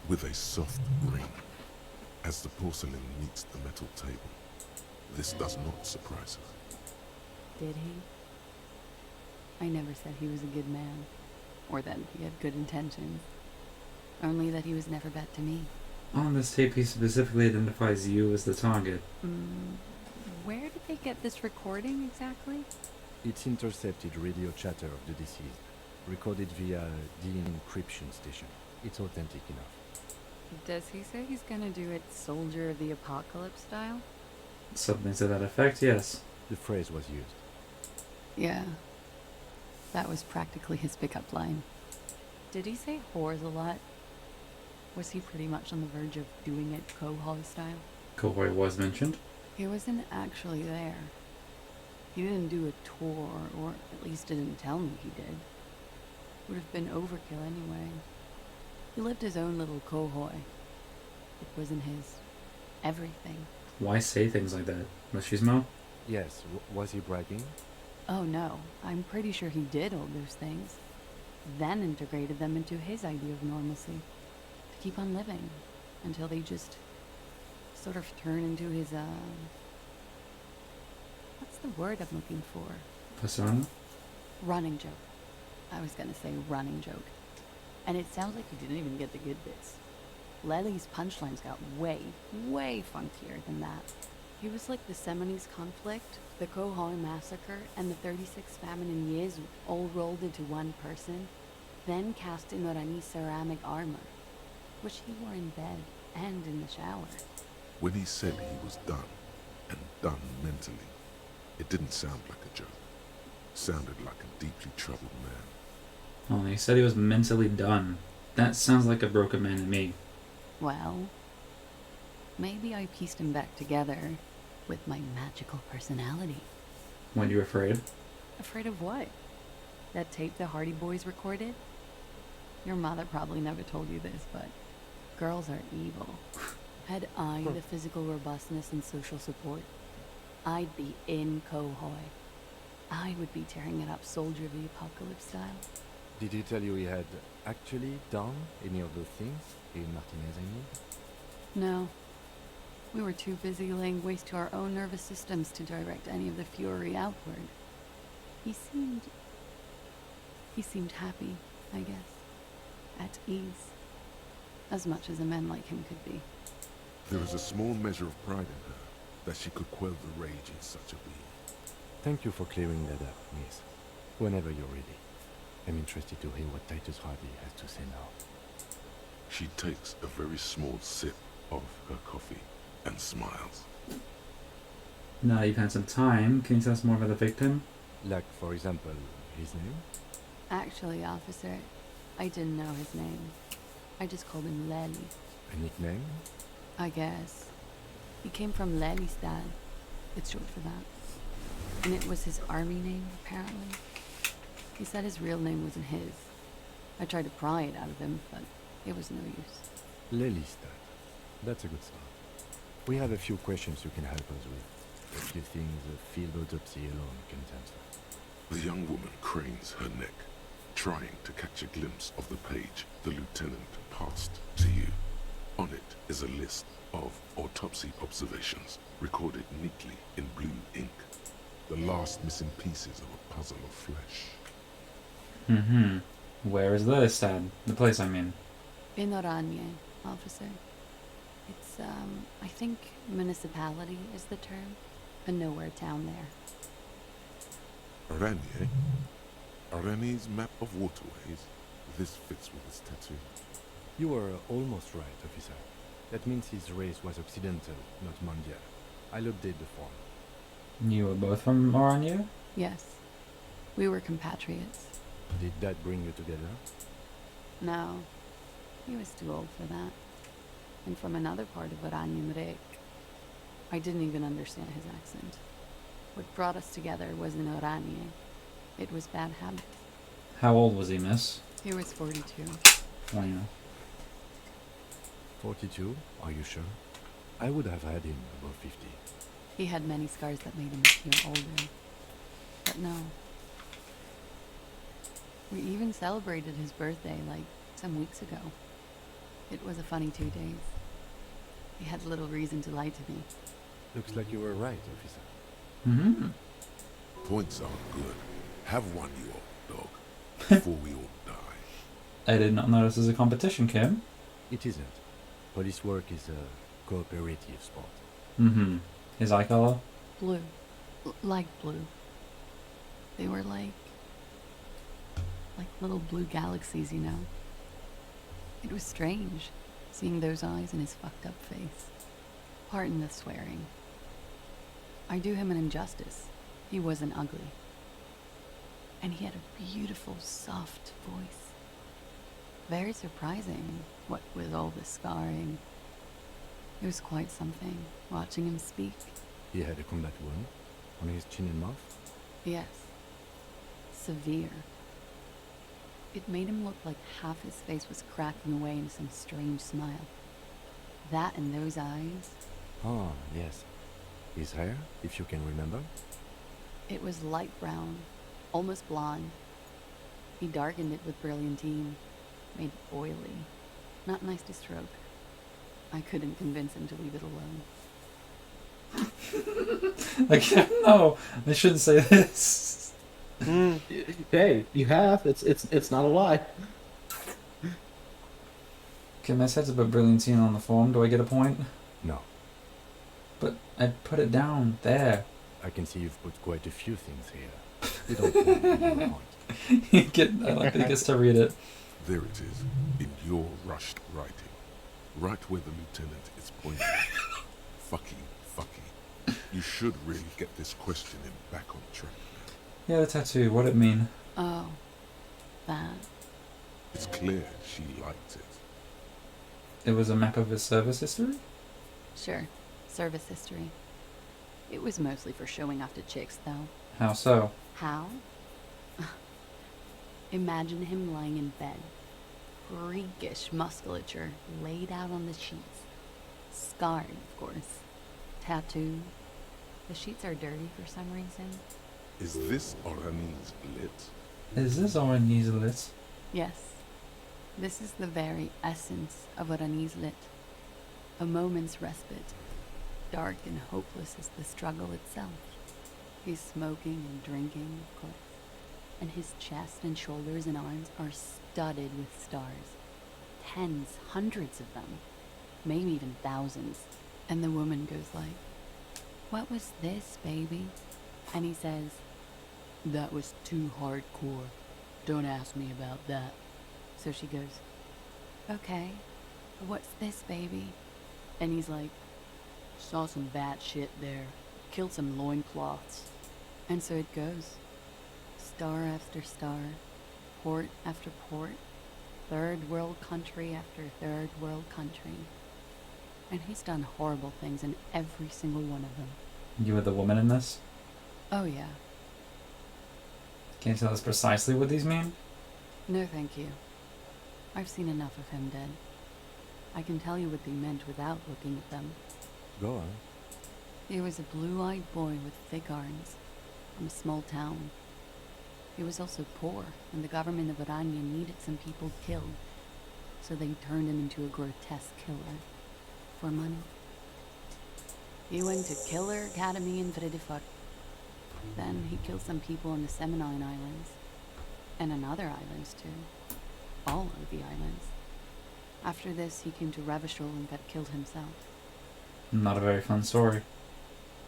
with a soft ring as the porcelain meets the metal table. This does not surprise her. Did he? I never said he was a good man, or that he had good intentions. Only that he was never bad to me. On this tape, he specifically identifies you as the target. Where did they get this recording exactly? It's intercepted radio chatter of the deceased, recorded via the encryption station. It's authentic enough. Does he say he's gonna do it Soldier of the Apocalypse style? Something to that effect, yes. The phrase was used. Yeah. That was practically his pickup line. Did he say whores a lot? Was he pretty much on the verge of doing it Cohoy style? Cohoy was mentioned. He wasn't actually there. He didn't do a tour, or at least didn't tell me he did. Would have been overkill anyway. He lived his own little Cohoy. It wasn't his everything. Why say things like that? Machismo? Yes, was he bragging? Oh no, I'm pretty sure he did all those things. Then integrated them into his idea of normalcy. To keep on living. Until they just sort of turn into his, what's the word I'm looking for? Persona? Running joke. I was gonna say running joke. And it sounds like you didn't even get the good bits. Lely's punchlines got way, way funkier than that. He was like the Seminoles conflict, the Cohoy massacre, and the 36 famine in Yezu all rolled into one person, then cast in Orani ceramic armor, which he wore in bed and in the shower. When he said he was done, and done mentally, it didn't sound like a joke. It sounded like a deeply troubled man. Oh, he said he was mentally done. That sounds like a broken man to me. Well, maybe I pieced him back together with my magical personality. Weren't you afraid? Afraid of what? That tape the Hardy Boys recorded? Your mother probably never told you this, but girls are evil. Had I the physical robustness and social support, I'd be in Cohoy. I would be tearing it up Soldier of the Apocalypse style. Did he tell you he had actually done any of those things? In Martinez, I mean? No. We were too busy laying waste to our own nervous systems to direct any of the fury outward. He seemed happy, I guess. At ease. As much as a man like him could be. There is a small measure of pride in her, that she could quell the rage in such a being. Thank you for clearing that up, miss. Whenever you're ready. I'm interested to hear what Titus Hardy has to say now. She takes a very small sip of her coffee and smiles. Now you've had some time, can you tell us more about the victim? Like, for example, his name? Actually, officer, I didn't know his name. I just called him Lely. A nickname? I guess. He came from Lelystad. It's short for that. And it was his army name, apparently. He said his real name wasn't his. I tried to pry it out of him, but it was no use. Lelystad. That's a good start. We have a few questions you can help us with. A few things a field autopsy alone can answer. The young woman cranes her neck, trying to catch a glimpse of the page the lieutenant passed to you. On it is a list of autopsy observations recorded neatly in blue ink. The last missing pieces of a puzzle of flesh. Mm-hmm. Where is Lelystad? The place, I mean. In Oranje, officer. It's, I think municipality is the term. A nowhere town there. Oranje? Oranje's map of waterways? This fits with his tattoo. You were almost right, officer. That means his race was occidental, not mondial. I'll update the form. You were both from Oranje? Yes. We were compatriots. Did that bring you together? No. He was too old for that. And from another part of Oranje. I didn't even understand his accent. What brought us together wasn't Oranje. It was bad habits. How old was he, miss? He was 42. Well, you know. 42? Are you sure? I would have had him above 50. He had many scars that made him appear older. But no. We even celebrated his birthday, like, some weeks ago. It was a funny 2 days. He had little reason to lie to me. Looks like you were right, officer. Mm-hmm. Points are good. Have one, you old dog, before we all die. I did not notice as a competition, Kim. It isn't. Police work is a cooperative sport. Mm-hmm. His eye color? Blue. Light blue. They were like little blue galaxies, you know? It was strange, seeing those eyes in his fucked up face. Pardon the swearing. I do him an injustice. He wasn't ugly. And he had a beautiful, soft voice. Very surprising, what with all the scarring. It was quite something, watching him speak. He had a combat wound on his chin and mouth? Yes. Severe. It made him look like half his face was cracking away in some strange smile. That and those eyes. Ah, yes. His hair, if you can remember? It was light brown, almost blonde. He darkened it with brilliantine, made it oily. Not nice to stroke. I couldn't convince him to leave it alone. Like, no, I shouldn't say this. Hey, you have. It's not a lie. Okay, my said to put brilliantine on the form. Do I get a point? No. But I put it down there. I can see you've put quite a few things here. We don't want you want. I like that he gets to read it. There it is, in your rushed writing. Right where the lieutenant is pointing. Fucky. You should really get this questioning back on track. Yeah, the tattoo, what'd it mean? Oh, that. It's clear she liked it. It was a map of his service history? Sure, service history. It was mostly for showing off to chicks, though. How so? How? Imagine him lying in bed. Freakish musculature laid out on the sheets. Scarred, of course. Tattooed. The sheets are dirty for some reason. Is this Oranje's lit? Is this Oranje's lit? Yes. This is the very essence of Oranje's lit. A moment's respite. Dark and hopeless as the struggle itself. He's smoking and drinking, of course. And his chest and shoulders and arms are studded with stars. Tens, hundreds of them. Maybe even thousands. And the woman goes like, "What was this, baby?" And he says, "That was too hardcore. Don't ask me about that." So she goes, "Okay, what's this, baby?" And he's like, "Saw some bad shit there. Killed some loincloths." And so it goes. Star after star, port after port, third world country after third world country. And he's done horrible things in every single one of them. You were the woman in this? Oh yeah. Can you tell us precisely what these mean? No thank you. I've seen enough of him dead. I can tell you what they meant without looking at them. Go on. He was a blue-eyed boy with thick arms, from a small town. He was also poor, and the government of Aranya needed some people killed, so they turned him into a grotesque killer. For money. He went to Killer Academy in Vredefort. Then he killed some people on the Seminine Islands. And on other islands, too. All of the islands. After this, he came to Revachol and got killed himself. Not a very fun story.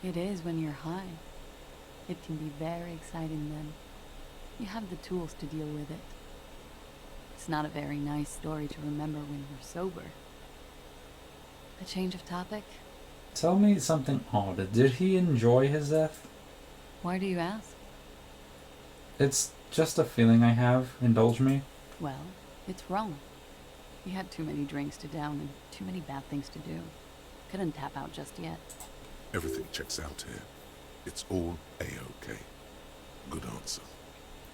It is when you're high. It can be very exciting then. You have the tools to deal with it. It's not a very nice story to remember when you're sober. A change of topic? Tell me something odd. Did he enjoy his death? Why do you ask? It's just a feeling I have. Indulge me. Well, it's wrong. He had too many drinks to down and too many bad things to do. Couldn't tap out just yet. Everything checks out here. It's all A-OK. Good answer.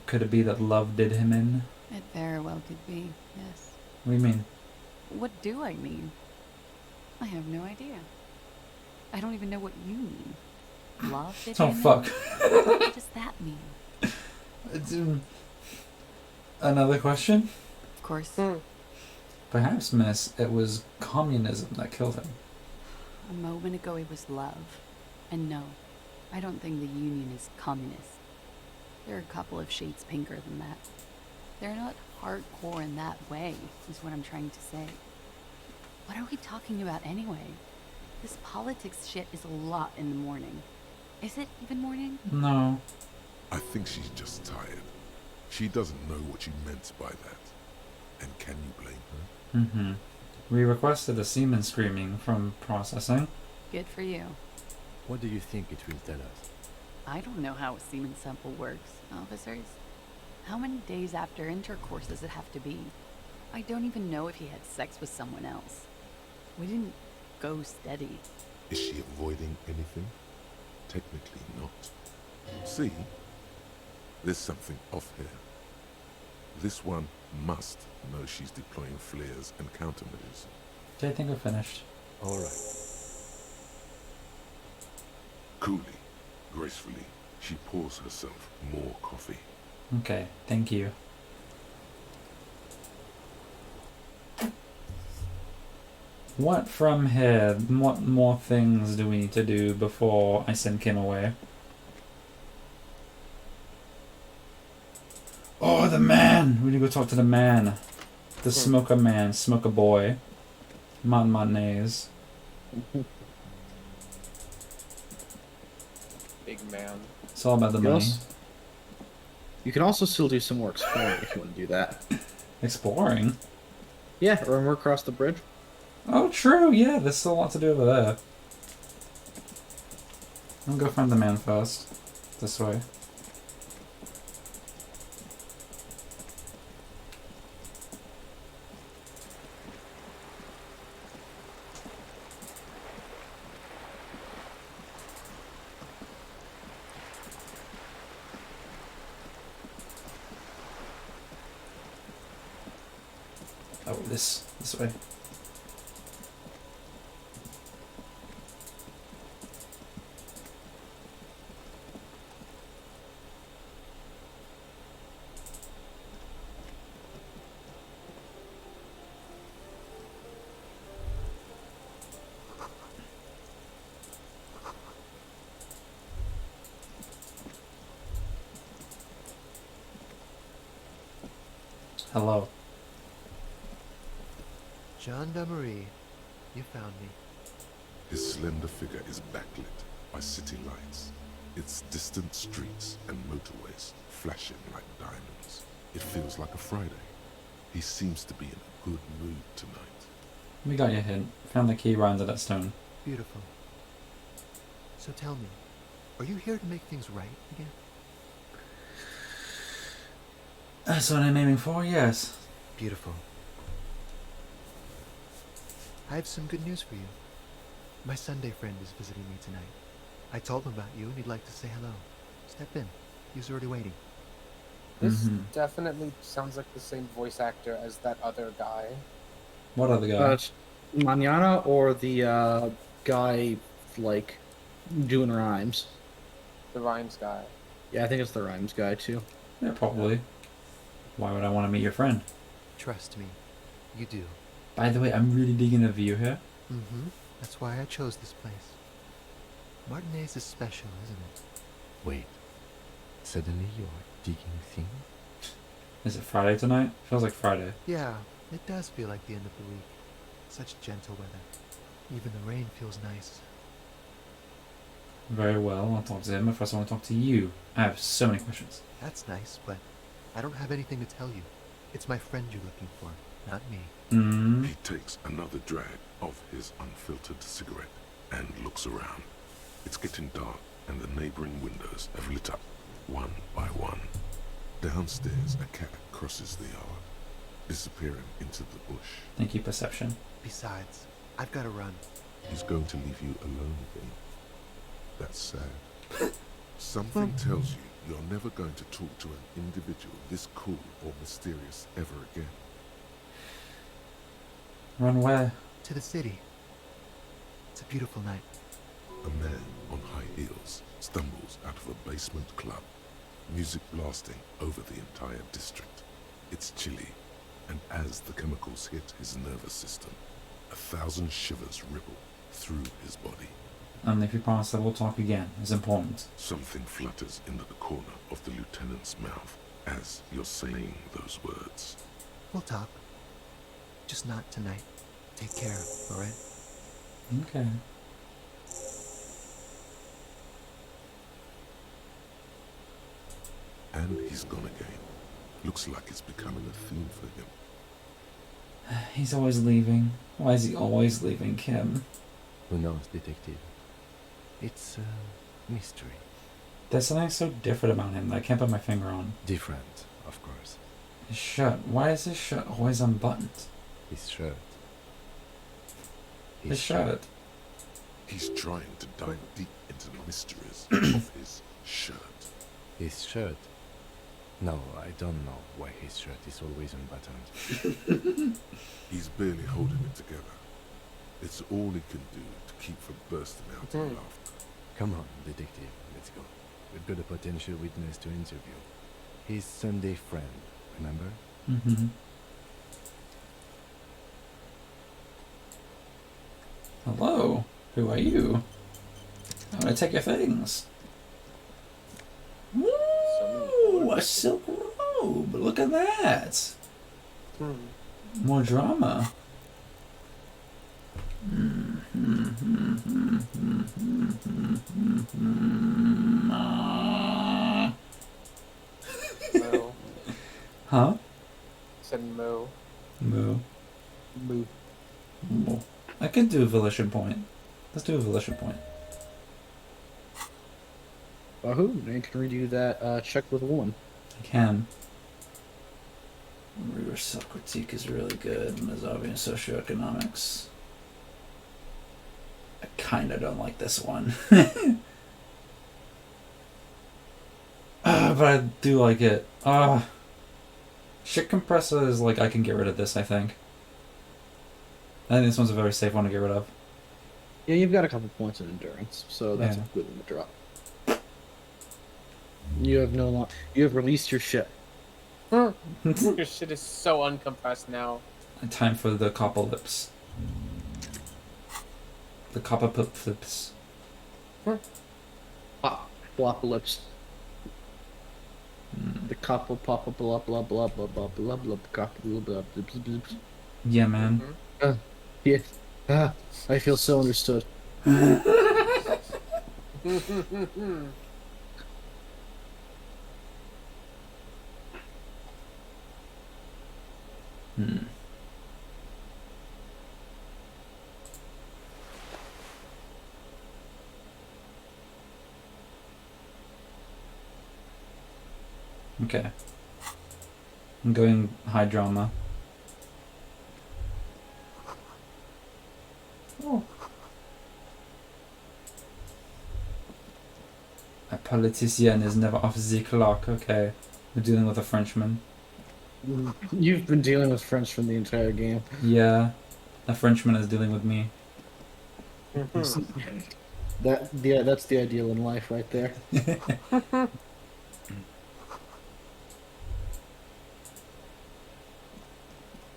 Could it be that love did him in? It very well could be, yes. What do you mean? What do I mean? I have no idea. I don't even know what you mean. Love did Oh, him in? fuck. What does that mean? Another question? Of course. Perhaps, miss, it was communism that killed him. A moment ago it was love. And no, I don't think the Union is communist. They're a couple of shades pinker than that. They're not hardcore in that way, is what I'm trying to say. What are we talking about anyway? This politics shit is a lot in the morning. Is it even morning? No. I think she's just tired. She doesn't know what you meant by that. And can you blame her? Mm-hmm. We requested a semen screaming from processing. Good for you. What do you think it will tell us? I don't know how a semen sample works, officers. How many days after intercourse does it have to be? I don't even know if he had sex with someone else. We didn't go steady. Is she avoiding anything? Technically not. See? There's something off here. This one must know she's deploying flares and countermeasures. Okay, I think we're finished. All right. Coolly, gracefully, she pours herself more coffee. Okay, thank you. What from here? What more things do we need to do before I send Kim away? Oh, the man! We need to go talk to the man. The smoker man, smoker boy. Mayonnaise. Big man. It's all about the money. You can also still do some more exploring if you want to do that. Exploring? Yeah, remember across the bridge? Oh, true, yeah, there's still a lot to do over there. I'll go find the man first. This way. Oh, this way. Hello. Gendarmerie, you found me. His slender figure is backlit by city lights. It's distant streets and motorways flashing like diamonds. It feels like a Friday. He seems to be in a good mood tonight. We got your hint. Found the key right under that stone. Beautiful. So tell me, are you here to make things right again? That's what I'm aiming for, yes. Beautiful. I have some good news for you. My Sunday friend is visiting me tonight. I told him about you and he'd like to say hello. Step in. He's already waiting. This definitely sounds like the same voice actor as that other guy. What other guy? Manana or the guy, like, doing rhymes? The rhymes guy. Yeah, I think it's the rhymes guy, too. Yeah, probably. Why would I want to meet your friend? Trust me, you do. By the way, I'm really digging the view here. Mm-hmm. That's why I chose this place. Martinez is special, isn't it? Wait. Suddenly you're digging things? Is it Friday tonight? Feels like Friday. Yeah, it does feel like the end of the week. Such gentle weather. Even the rain feels nice. Very well, I'll talk to him. But first I want to talk to you. I have so many questions. That's nice, but I don't have anything to tell you. It's my friend you're looking for, not me. He takes another drag of his unfiltered cigarette and looks around. It's getting dark and the neighboring windows have lit up, one by one. Downstairs, a cat crosses the yard, disappearing into the bush. Thank you, perception. Besides, I've got to run. He's going to leave you alone again. That's sad. Something tells you you're never going to talk to an individual this cool or mysterious ever again. Run where? To the city. It's a beautiful night. A man on high heels stumbles out of a basement club, music blasting over the entire district. It's chilly, and as the chemicals hit his nervous system, 1,000 shivers ripple through his body. And if you promise that we'll talk again, it's important. Something flutters into the corner of the lieutenant's mouth as you're saying those words. We'll talk. Just not tonight. Take care, alright? Okay. And he's gone again. Looks like it's becoming a theme for him. He's always leaving. Why is he always leaving, Kim? Who knows, detective? It's a mystery. There's something so different about him that I can't put my finger on. Different, of course. His shirt. Why is his shirt always unbuttoned? His shirt. His shirt. He's trying to dive deep into the mysteries of his shirt. His shirt? No, I don't know why his shirt is always unbuttoned. He's barely holding it together. It's all he can do to keep from bursting out in laughter. Come on, detective, let's go. We've got a potential witness to interview. His Sunday friend, remember? Mm-hmm. Hello? Who are you? I'm gonna take your things. Woo! A silk robe! Look at that! More drama. Moo. Huh? Said moo. Moo. Moo. Moo. I could do a volition point. Let's do a volition point. Wahoo! Now you can redo that check with a woman. I can. Reverse self-critique is really good. Mazovian socioeconomics. I kinda don't like this one. But I do like it. Shit compressor is like, I can get rid of this, I think. I think this one's a very safe one to get rid of. Yeah, you've got a couple points in endurance, so that's Yeah. a good one to drop. You have you have released your ship. Your shit is so uncompressed now. Time for the copper lips. The copper flips. Flopocalypse. The copper pop blah blah blah blah blah blah blah copper blah blah blah. Yeah, man. Yeah. I feel so understood. Okay. I'm going high drama. Oh. A politician is never off the clock. Okay. We're dealing with a Frenchman. You've been dealing with French from the entire game. Yeah. A Frenchman is dealing with me. That's the ideal in life right there.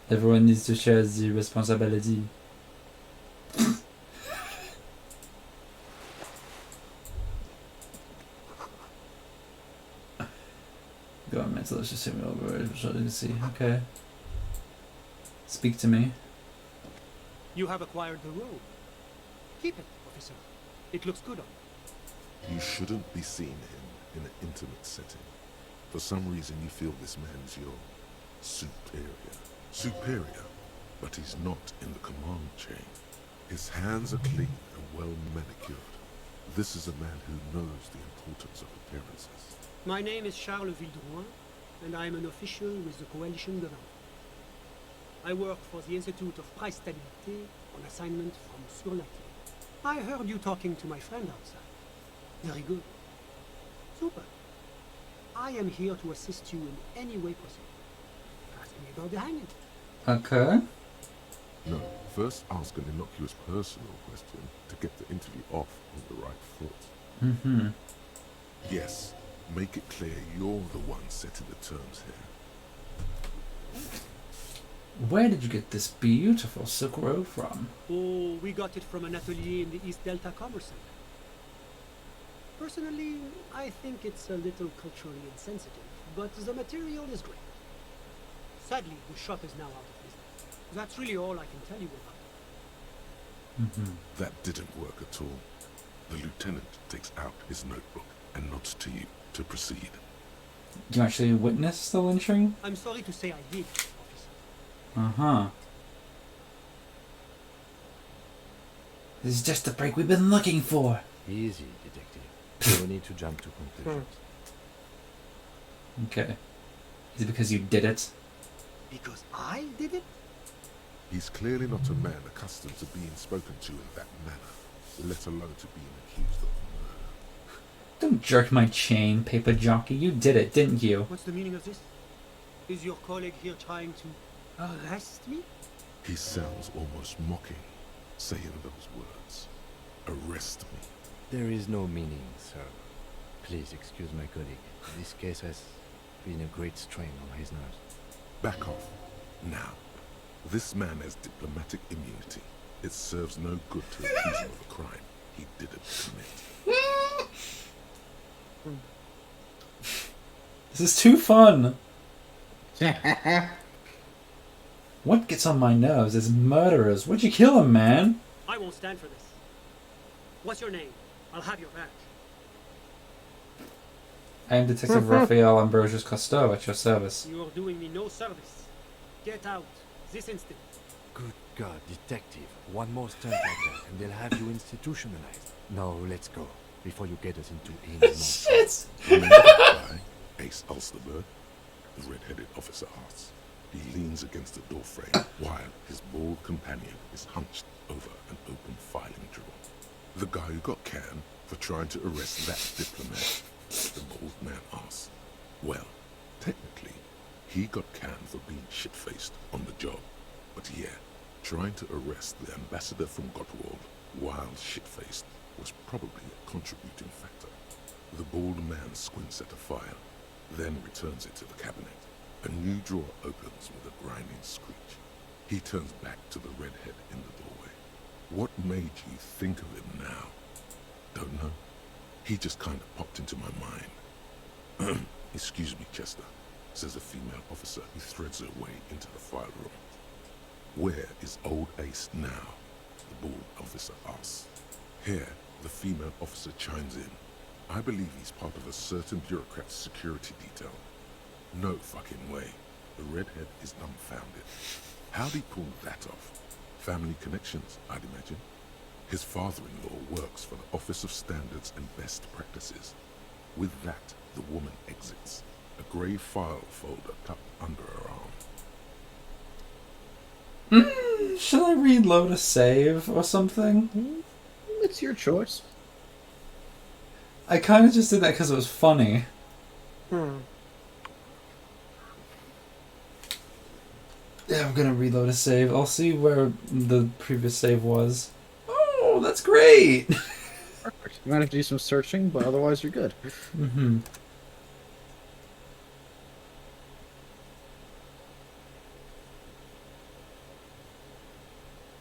Everyone needs to share the responsibility. Governmental, let's just say over. See. Okay. Speak to me. You have acquired the robe. Keep it, officer. It looks good on you. You shouldn't be seeing him in an intimate setting. For some reason you feel this man's your superior. Superior, but he's not in the command chain. His hands are clean and well manicured. This is a man who knows the importance of appearances. My name is Charles Vildrouin, and I am an official with the coalition government. I work for the Institute of Price Stabilité on assignment from Sur la Terre. I heard you talking to my friend outside. Very good. Super. I am here to assist you in any way possible. Ask me about the hanging. Okay. No, first ask an innocuous personal question to get the interview off on the right foot. Mm-hmm. Yes, make it clear you're the one setting the terms here. Where did you get this beautiful silk robe from? Oh, we got it from an atelier in the East Delta Commerce Center. Personally, I think it's a little culturally insensitive, but the material is great. Sadly, the shop is now out of business. That's really all I can tell you about it. Mm-hmm. That didn't work at all. The lieutenant takes out his notebook and nods to you to proceed. Did you actually witness the lynching? I'm sorry to say I did, officer. Uh-huh. This is just the break we've been looking for. Easy, detective. No need to jump to conclusions. Okay. Is it because you did it? Because I did it? He's clearly not a man accustomed to being spoken to in that manner, let alone to being accused of murder. Don't jerk my chain, paper jockey. You did it, didn't you? What's the meaning of this? Is your colleague here trying to arrest me? He sounds almost mocking, saying those words. Arrest me. There is no meaning, sir. Please excuse my colleague. This case has been a great strain on his nerves. Back off. Now. This man has diplomatic immunity. It serves no good to accuse him of a crime he didn't commit. This is too fun. What gets on my nerves is murderers. Why'd you kill him, man? I won't stand for this. What's your name? I'll have your badge. I am Detective Raphael Ambrosius Cousteau at your service. You are doing me no service. Get out. This instant. Good God, detective. One more stunt like that and they'll have you institutionalized. No, let's go. Before you get us into any Shit! Remember that guy, Ace Ulsterberg? The red-headed officer asks. He leans against the doorframe while his bald companion is hunched over an open filing drawer. The guy who got canned for trying to arrest that diplomat, the bald man asks. Well, technically, he got canned for being shit-faced on the job. But yeah, trying to arrest the ambassador from Gottwald while shit-faced was probably a contributing factor. The bald man squints at a file, then returns it to the cabinet. A new drawer opens with a grinding screech. He turns back to the redhead in the doorway. What made you think of him now? Don't know. He just kind of popped into my mind. Excuse me, Chester, says a female officer who threads her way into the file room. Where is old Ace now? The bald officer asks. Here, the female officer chimes in. I believe he's part of a certain bureaucrat's security detail. No fucking way. The redhead is dumbfounded. How'd he pull that off? Family connections, I'd imagine. His father-in-law works for the Office of Standards and Best Practices. With that, the woman exits. a grey file folder tucked under her arm. Should I reload a save or something? It's your choice. I kind of just did that because it was funny. Yeah, I'm gonna reload a save. I'll see where the previous save was. Oh, that's great! Perfect. You might have to do some searching, but otherwise you're good. Mm-hmm.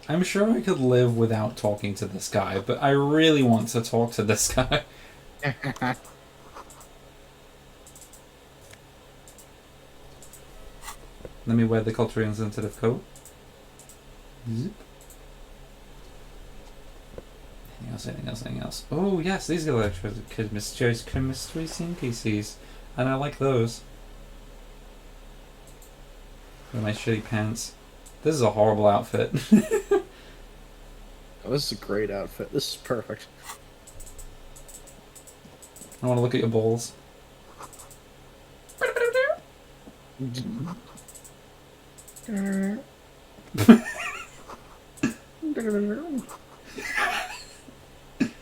I'm sure I could live without talking to this guy, but I really want to talk to this guy. Let me wear the culturally insensitive coat. Zip. Anything else, anything else, anything else? Oh yes, these are mysterious chemistry scene PCs. And I like those. With my shitty pants. This is a horrible outfit. Oh, this is a great outfit. This is perfect. I want to look at your balls. I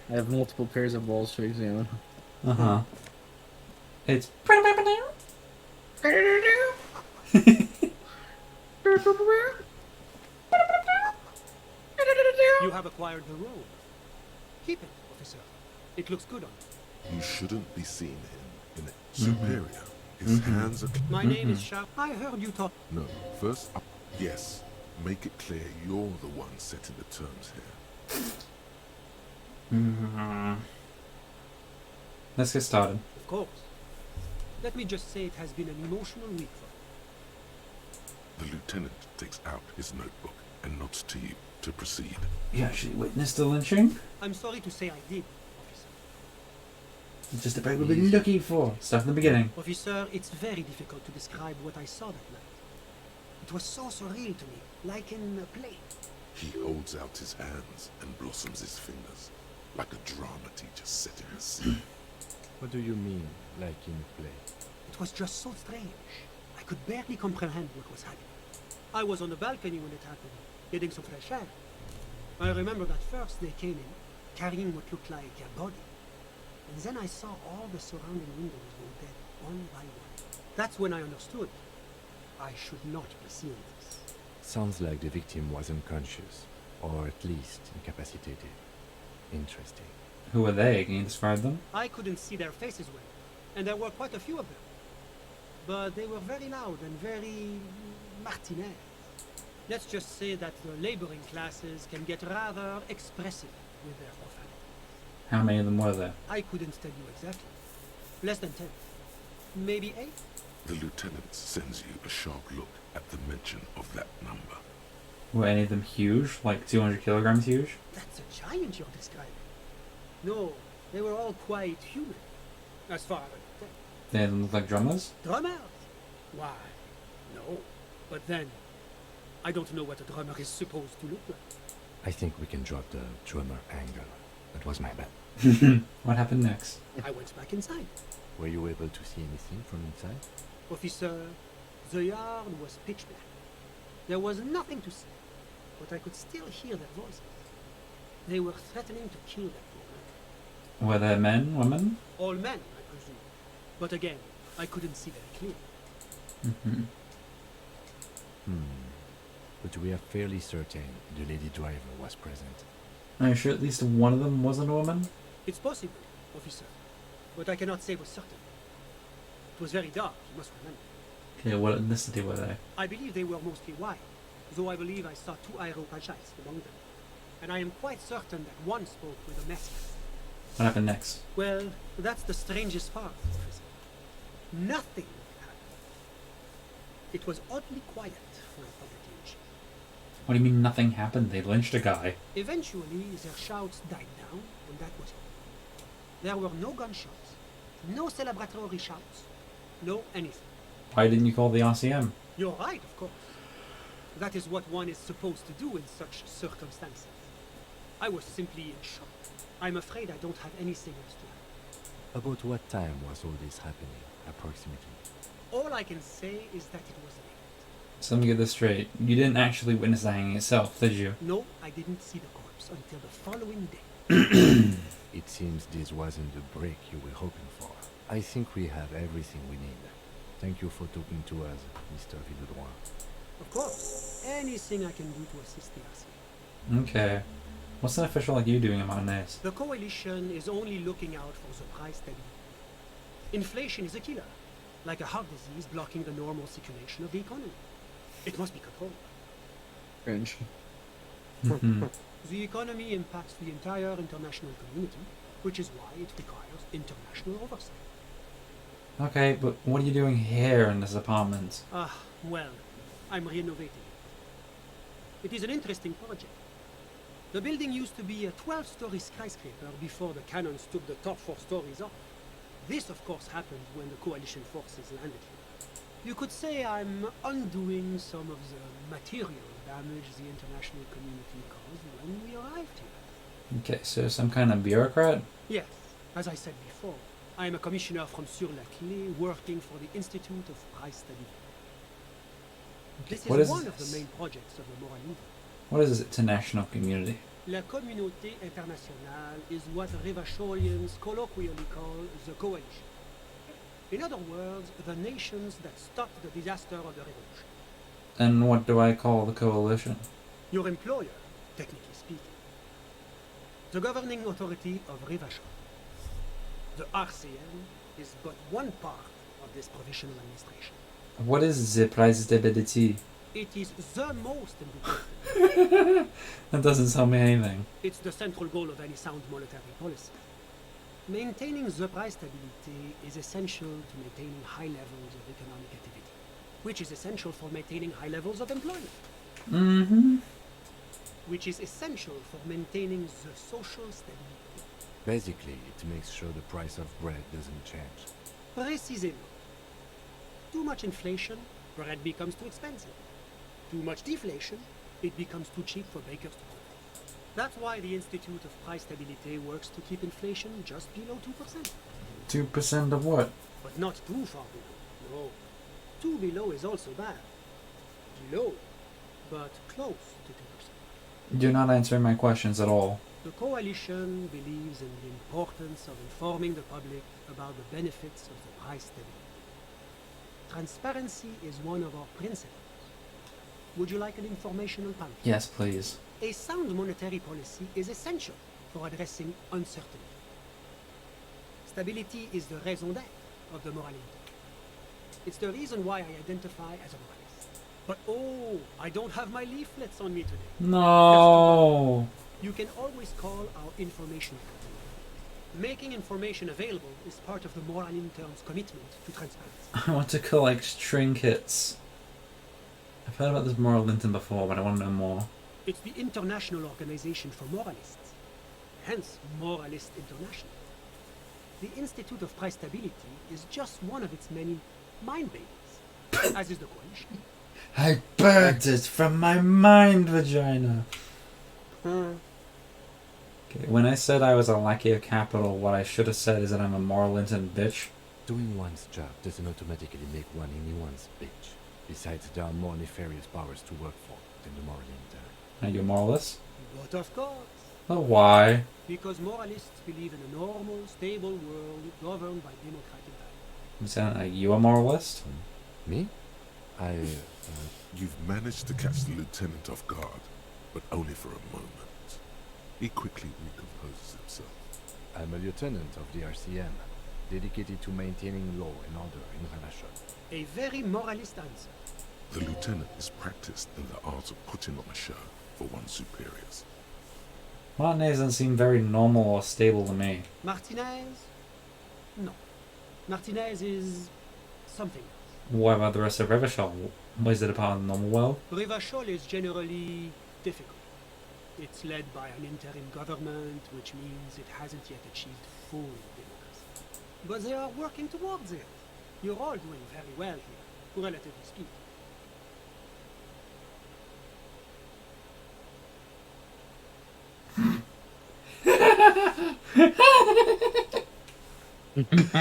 have multiple pairs of balls to examine. Uh-huh. It's... You have acquired the robe. Keep it, officer. It looks good on you. You shouldn't be seeing him in it. Superior. His hands are... My name is Sharp. I heard you talk. No, first up. Yes. Make it clear you're the one setting the terms here. Let's get started. Of course. Let me just say it has been an emotional week for me. The lieutenant takes out his notebook and nods to you to proceed. You actually witnessed the lynching? I'm sorry to say I did, officer. It's just about what we've been looking for. Stuff in the beginning. Officer, it's very difficult to describe what I saw that night. It was so surreal to me, like in a play. He holds out his hands and blossoms his fingers, like a drama teacher setting the scene. What do you mean, like in a play? It was just so strange. I could barely comprehend what was happening. I was on the balcony when it happened, getting some fresh air. I remember that first they came in, carrying what looked like a body. And then I saw all the surrounding windows go dead, one by one. That's when I understood. I should not be seeing this. Sounds like the victim was unconscious, or at least incapacitated. Interesting. Who are they? Can you describe them? I couldn't see their faces well, and there were quite a few of them. But they were very loud and very... Martinez. Let's just say that the laboring classes can get rather expressive with their profanity. How many of them were there? I couldn't tell you exactly. Less than 10. Maybe 8? The lieutenant sends you a sharp look at the mention of that number. Were any of them huge? Like 200 kilograms huge? That's a giant you're describing. No, they were all quite human. As far as I can tell. They didn't look like drummers? Drummers? Why, no. But then, I don't know what a drummer is supposed to look like. I think we can drop the drummer angle. That was my bad. What happened next? I went back inside. Were you able to see anything from inside? Officer, the yard was pitch black. There was nothing to see, but I could still hear their voices. They were threatening to kill that poor man. Were there men, women? All men, I presume. But again, I couldn't see very clearly. But we are fairly certain the lady driver was present. Are you sure at least one of them wasn't a woman? It's possible, officer, but I cannot say with certainty. It was very dark, you must remember. Okay, what ethnicity were they? I believe they were mostly white, though I believe I saw 2 Iroquois among them. And I am quite certain that one spoke with a Mexican. What happened next? Well, that's the strangest part, officer. Nothing happened. It was oddly quiet for a public lynching. What do you mean nothing happened? They lynched a guy. Eventually, their shouts died down, and that was it. There were no gunshots, no celebratory shouts, no anything. Why didn't you call the RCM? You're right, of course. That is what one is supposed to do in such circumstances. I was simply in shock. I'm afraid I don't have anything else to add. About what time was all this happening, approximately? All I can say is that it was late. So let me get this straight. You didn't actually witness the hanging itself, did you? No, I didn't see the corpse until the following day. It seems this wasn't the break you were hoping for. I think we have everything we need. Thank you for talking to us, Mr. Villedroit. Of course, anything I can do to assist the RC. Okay. What's an official like you doing in Martinez? The Coalition is only looking out for the price stability. Inflation is a killer, like a heart disease blocking the normal circulation of the economy. It must be controlled. Cringe. The economy impacts the entire international community, which is why it requires international oversight. Okay, but what are you doing here in this apartment? Well, I'm renovating it. It is an interesting project. The building used to be a 12-story skyscraper before the cannons took the top 4 stories off. This, of course, happened when the Coalition forces landed here. You could say I'm undoing some of the material damage the international community caused when we arrived here. Okay, so some kind of bureaucrat? Yes, as I said before, I am a commissioner from Sur-la-Clé working for the Institute of Price Stability. This What is is one of this? the main projects of the Moralina. What is this international community? La communauté internationale is what Revacholians colloquially call the coalition. In other words, the nations that stopped the disaster of the revolution. And what do I call the coalition? Your employer, technically speaking. The governing authority of Revachol. The RCN is but one part of this provisional administration. What is the price stability? It is the most important. That doesn't tell me anything. It's the central goal of any sound monetary policy. Maintaining the price stability is essential to maintaining high levels of economic activity, which is essential for maintaining high levels of employment. Mm-hmm. Which is essential for maintaining the social stability. Basically, it makes sure the price of bread doesn't change. Précisément. Too much inflation, bread becomes too expensive. Too much deflation, it becomes too cheap for bakers to cook. That's why the Institute of Price Stability works to keep inflation just below 2%. 2% of what? But not too far below. No. Too below is also bad. Low, but close to 2%. You're not answering my questions at all. The Coalition believes in the importance of informing the public about the benefits of the price stability. Transparency is one of our principles. Would you like an informational pamphlet? Yes, please. A sound monetary policy is essential for addressing uncertainty. Stability is the raison d'être of the morality. It's the reason why I identify as a moralist. But oh, I don't have my leaflets on me today. No. You can always call our information company. Making information available is part of the Moral Intern's commitment to transparency. I want to collect trinkets. I've heard about this Moral Linton before, but I want to know more. It's the International Organization for Moralists, hence Moralist International. The Institute of Price Stability is just one of its many mind babies, as is the Coalition. I burnt it from my mind, vagina. Okay, when I said I was a lackey of capital, what I should have said is that I'm a Moral Linton bitch. Doing one's job doesn't automatically make one anyone's bitch. Besides, there are more nefarious powers to work for than the moral intern. Are you a moralist? But of course. Oh, why? Because moralists believe in a normal, stable world governed by democratic values. You sound like you a moralist? Me? You've managed to catch the lieutenant off guard, but only for a moment. He quickly recomposes himself. I'm a lieutenant of the RCM, dedicated to maintaining law and order in Revachol. A very moralist answer. The lieutenant is practiced in the art of putting on a show for one's superiors. Martinez doesn't seem very normal or stable to me. Martinez? No. Martinez is something else. What about the rest of Revachol? Was it a part of the normal world? Revachol is generally difficult. It's led by an interim government, which means it hasn't yet achieved full democracy. But they are working towards it. You're all doing very well here, relatively speaking.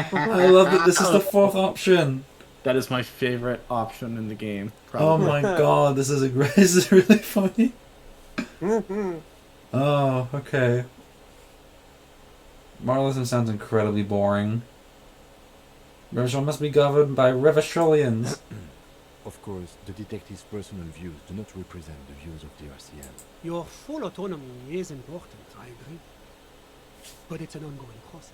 I love that this is the fourth option. That is my favorite option in the game. Oh Probably. my god, this is this is really funny. Oh, okay. Moralism sounds incredibly boring. Revachol must be governed by Revacholians. Of course, the detective's personal views do not represent the views of the RCM. Your full autonomy is important, I agree. But it's an ongoing process.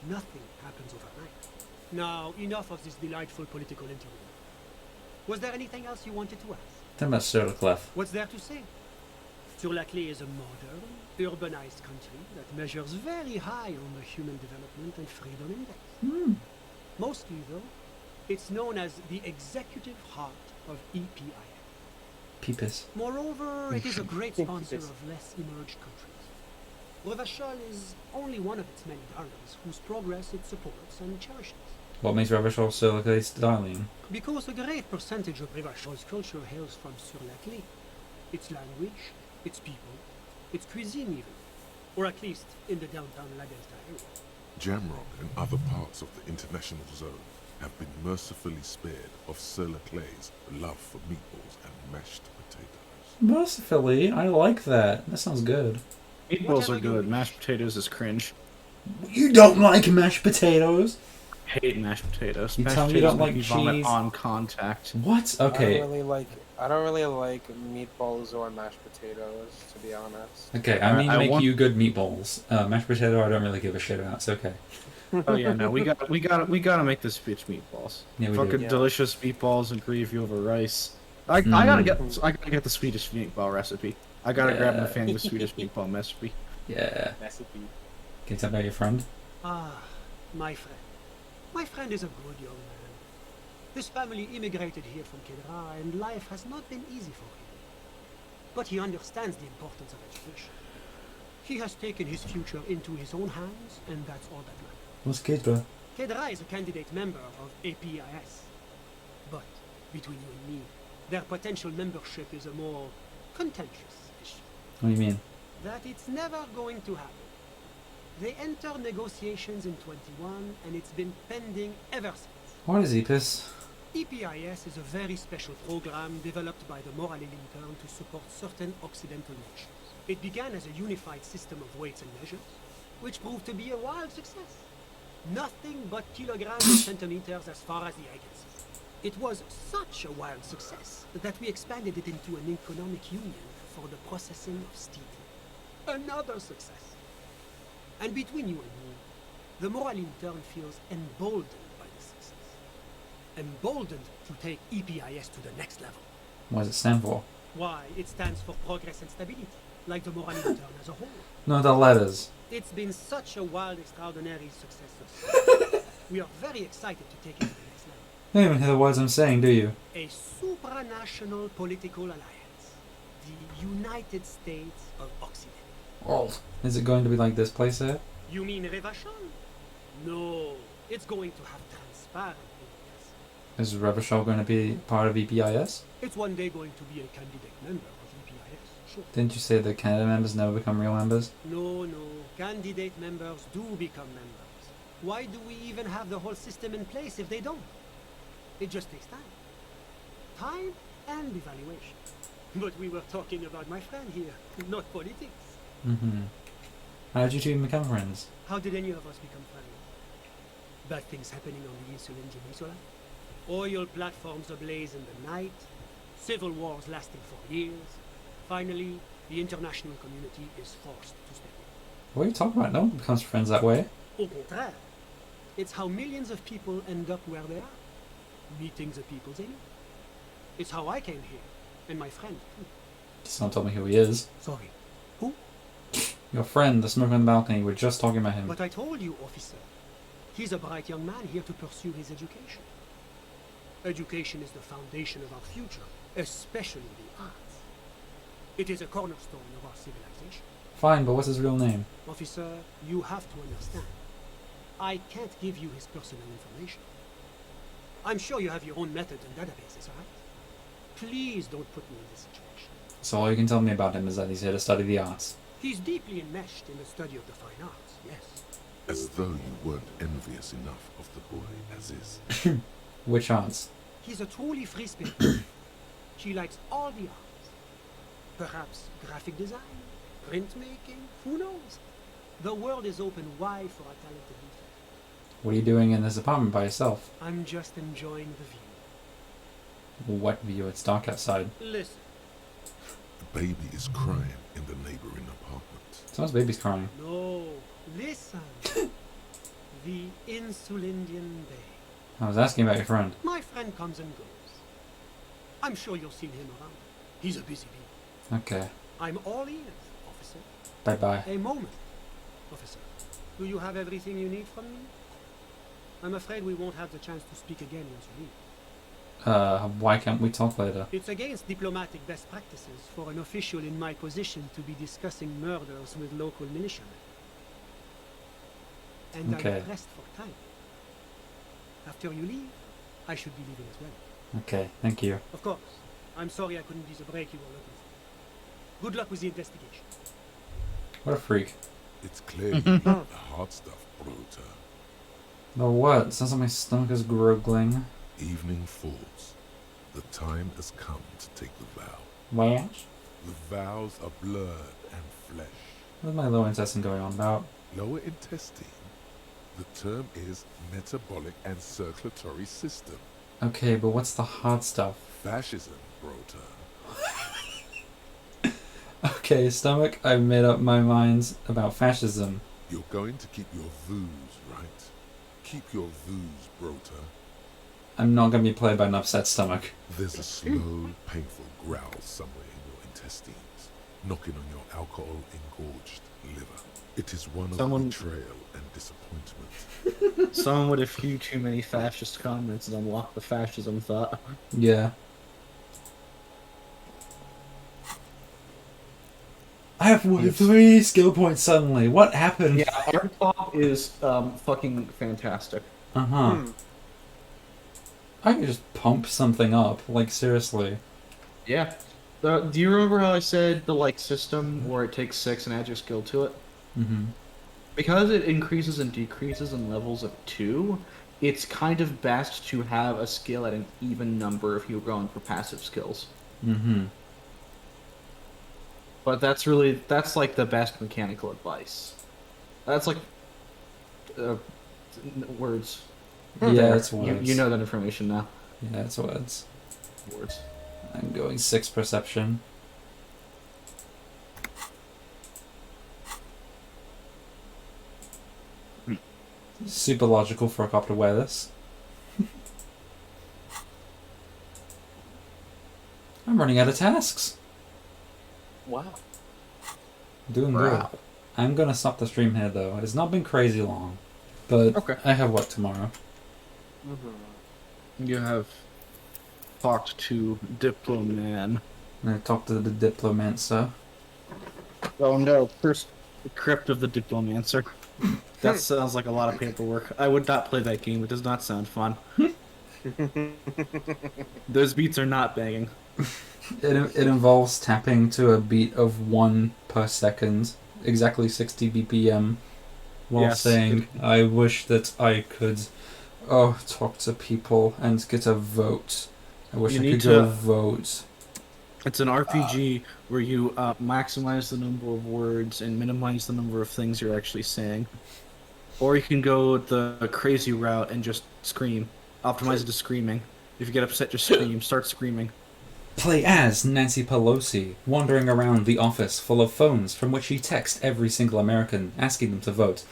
Nothing happens overnight. Now, enough of this delightful political interview. Was there anything else you wanted to ask? Tell me about Sir Clef. What's there to say? Sur-la-Clé is a modern, urbanized country that measures very high on the Human Development and Freedom Index. Mostly, though, it's known as the executive heart of EPIS. Peepus. Moreover, it is a great sponsor of less emerged countries. Revachol is only one of its many darlings whose progress it supports and cherishes. What makes Revachol Sir Clef's darling? Because a great percentage of Revachol's culture hails from Sur-la-Clé. Its language, its people, its cuisine even. Or at least in the downtown La Delta area. Jamrock and other parts of the international zone have been mercifully spared of Sir Clay's love for meatballs and mashed potatoes. Mercifully, I like that. That sounds good. Meatballs are good. Mashed potatoes is cringe. You don't like mashed potatoes? Hate mashed potatoes. You Mashed tell me you potatoes don't make like me vomit cheese? on contact. What? Okay. I don't really like meatballs or mashed potatoes, to be honest. Okay, I mean, I make want- you good meatballs. Mashed potato, I don't really give a shit about. It's okay. Oh yeah, no, we gotta make this bitch meatballs. Yeah, we do. Fucking Yeah. delicious meatballs and gravy over rice. I gotta get the Swedish meatball recipe. I gotta grab my famous Swedish meatball recipe. Yeah. Recipe. Can you tell me about your friend? Ah, my friend. My friend is a good young man. His family immigrated here from Kedra, and life has not been easy for him. But he understands the importance of education. He has taken his future into his own hands, and that's all that matters. What's Kedra? Kedra is a candidate member of APIS. But, between you and me, their potential membership is a more contentious issue. What do you mean? That it's never going to happen. They entered negotiations in 21, and it's been pending ever since. What is EPIS? EPIS is a very special program developed by the Morale intern to support certain Occidental nations. It began as a unified system of weights and measures, which proved to be a wild success. Nothing but kilograms and centimeters as far as the eye can see. It was such a wild success that we expanded it into an economic union for the processing of steel. Another success. And between you and me, the Morale intern feels emboldened by this success. Emboldened to take EPIS to the next level. What does it stand for? Why, it stands for progress and stability, like the Morale intern as a whole. No, the letters. It's been such a wild, extraordinary success so far. We are very excited to take it to the next level. You don't even hear the words I'm saying, do you? A supranational political alliance. The United States of Occident. Oh. Is it going to be like this place here? You mean Revachol? No, it's going to have transparent areas. Is Revachol going to be part of EPIS? It's one day going to be a candidate member of EPIS, sure. Didn't you say the Canada members never become real members? No, candidate members do become members. Why do we even have the whole system in place if they don't? It just takes time. Time and evaluation. But we were talking about my friend here, not politics. Mm-hmm. How did you two become friends? How did any of us become friends? Bad things happening on the Insula Peninsula? Oil platforms ablaze in the night? Civil wars lasting for years? Finally, the international community is forced to step in. What are you talking about? No one becomes friends that way. Au contraire. It's how millions of people end up where they are. Meeting the people they know. It's how I came here, and my friend too. Just don't tell me who he is. Sorry. Your friend, the smoker on the balcony, we're just talking about him. But I told you, officer. He's a bright young man here to pursue his education. Education is the foundation of our future, especially the arts. It is a cornerstone of our civilization. Fine, but what's his real name? Officer, you have to understand. I can't give you his personal information. I'm sure you have your own methods and databases, right? Please don't put me in this situation. So all you can tell me about him is that he's here to study the arts. He's deeply enmeshed in the study of the fine arts, yes. As though you weren't envious enough of the boy as is. Which arts? He's a truly free spirit. She likes all the arts. Perhaps graphic design, printmaking, who knows? The world is open wide for a talented youth. What are you doing in this apartment by yourself? I'm just enjoying the view. What view? It's dark outside. Listen. The baby is crying in the neighboring apartment. Someone's baby's crying. No, listen. The Insulindian Bay. I was asking about your friend. My friend comes and goes. I'm sure you've seen him around. He's a busy bee. Okay. I'm all ears, officer. Bye-bye. A moment, officer. Do you have everything you need from me? I'm afraid we won't have the chance to speak again once you leave. Why can't we talk later? It's against diplomatic best practices for an official in my position to be discussing murders with local militiamen. And Okay. I'm pressed for time. After you leave, I should be leaving as well. Okay, thank you. Of course. I'm sorry I couldn't be the break you were looking for. Good luck with the investigation. What a freak. It's clearly the hard stuff, Brota. The what? Sounds like my stomach is gurgling. Evening falls. The time has come to take the vow. What? The vows are blood and flesh. What's my lower intestine going on about? Lower intestine. The term is metabolic and circulatory system. Okay, but what's the hard stuff? Fascism, Brota. Okay, stomach, I've made up my mind about fascism. You're going to keep your views, right? Keep your views, Brota. I'm not going to be played by an upset stomach. There's a slow, painful growl somewhere in your intestines, knocking on your alcohol-engorged liver. It is one of betrayal and disappointment. Someone with a few too many fascist comments and unlock the fascism thought. Yeah. I have 3 skill points suddenly. What happened? Yeah, our top is fucking fantastic. Uh-huh. I can just pump something up, like seriously. Yeah. Do you remember how I said the system where it takes 6 and adds your skill to it? Mm-hmm. Because it increases and decreases in levels of 2, it's kind of best to have a skill at an even number if you're going for passive skills. Mm-hmm. But that's like the best mechanical advice. That's like words. Yeah, it's words. You know that information now. Yeah, it's words. Words. I'm going 6 perception. Super logical for a cop to wear this. I'm running out of tasks. Wow. Doing good. I'm gonna stop the stream here though. It's not been crazy long. But okay. I have work tomorrow. You have talked to Diploman. I talked to the Diplomancer. Oh no, first the Crypt of the Diplomancer. That sounds like a lot of paperwork. I would not play that game. It does not sound fun. Those beats are not banging. It involves tapping to a beat of 1 per second, exactly 60 BPM, while saying, I wish that I could talk to people and get a vote. I wish I could go vote. It's an RPG where you maximize the number of words and minimize the number of things you're actually saying. Or you can go the crazy route and just scream. Optimize it to screaming. If you get upset, just scream. Start screaming. Play as Nancy Pelosi, wandering around the office full of phones from which she texts every single American, asking them to vote.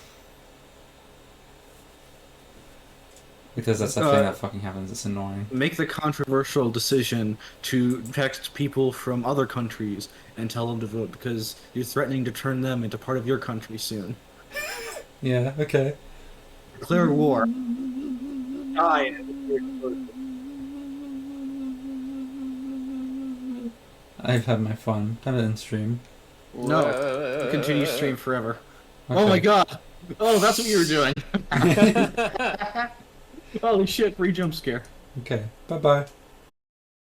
Because that's the thing that fucking happens, it's annoying. Make the controversial decision to text people from other countries and tell them to vote because you're threatening to turn them into part of your country soon. Yeah, okay. Declare war. I've had my fun. Time to end stream. No. Continue stream forever. Okay. Oh my god! Oh, that's what you were doing! Holy shit, free jump scare. Okay, bye-bye.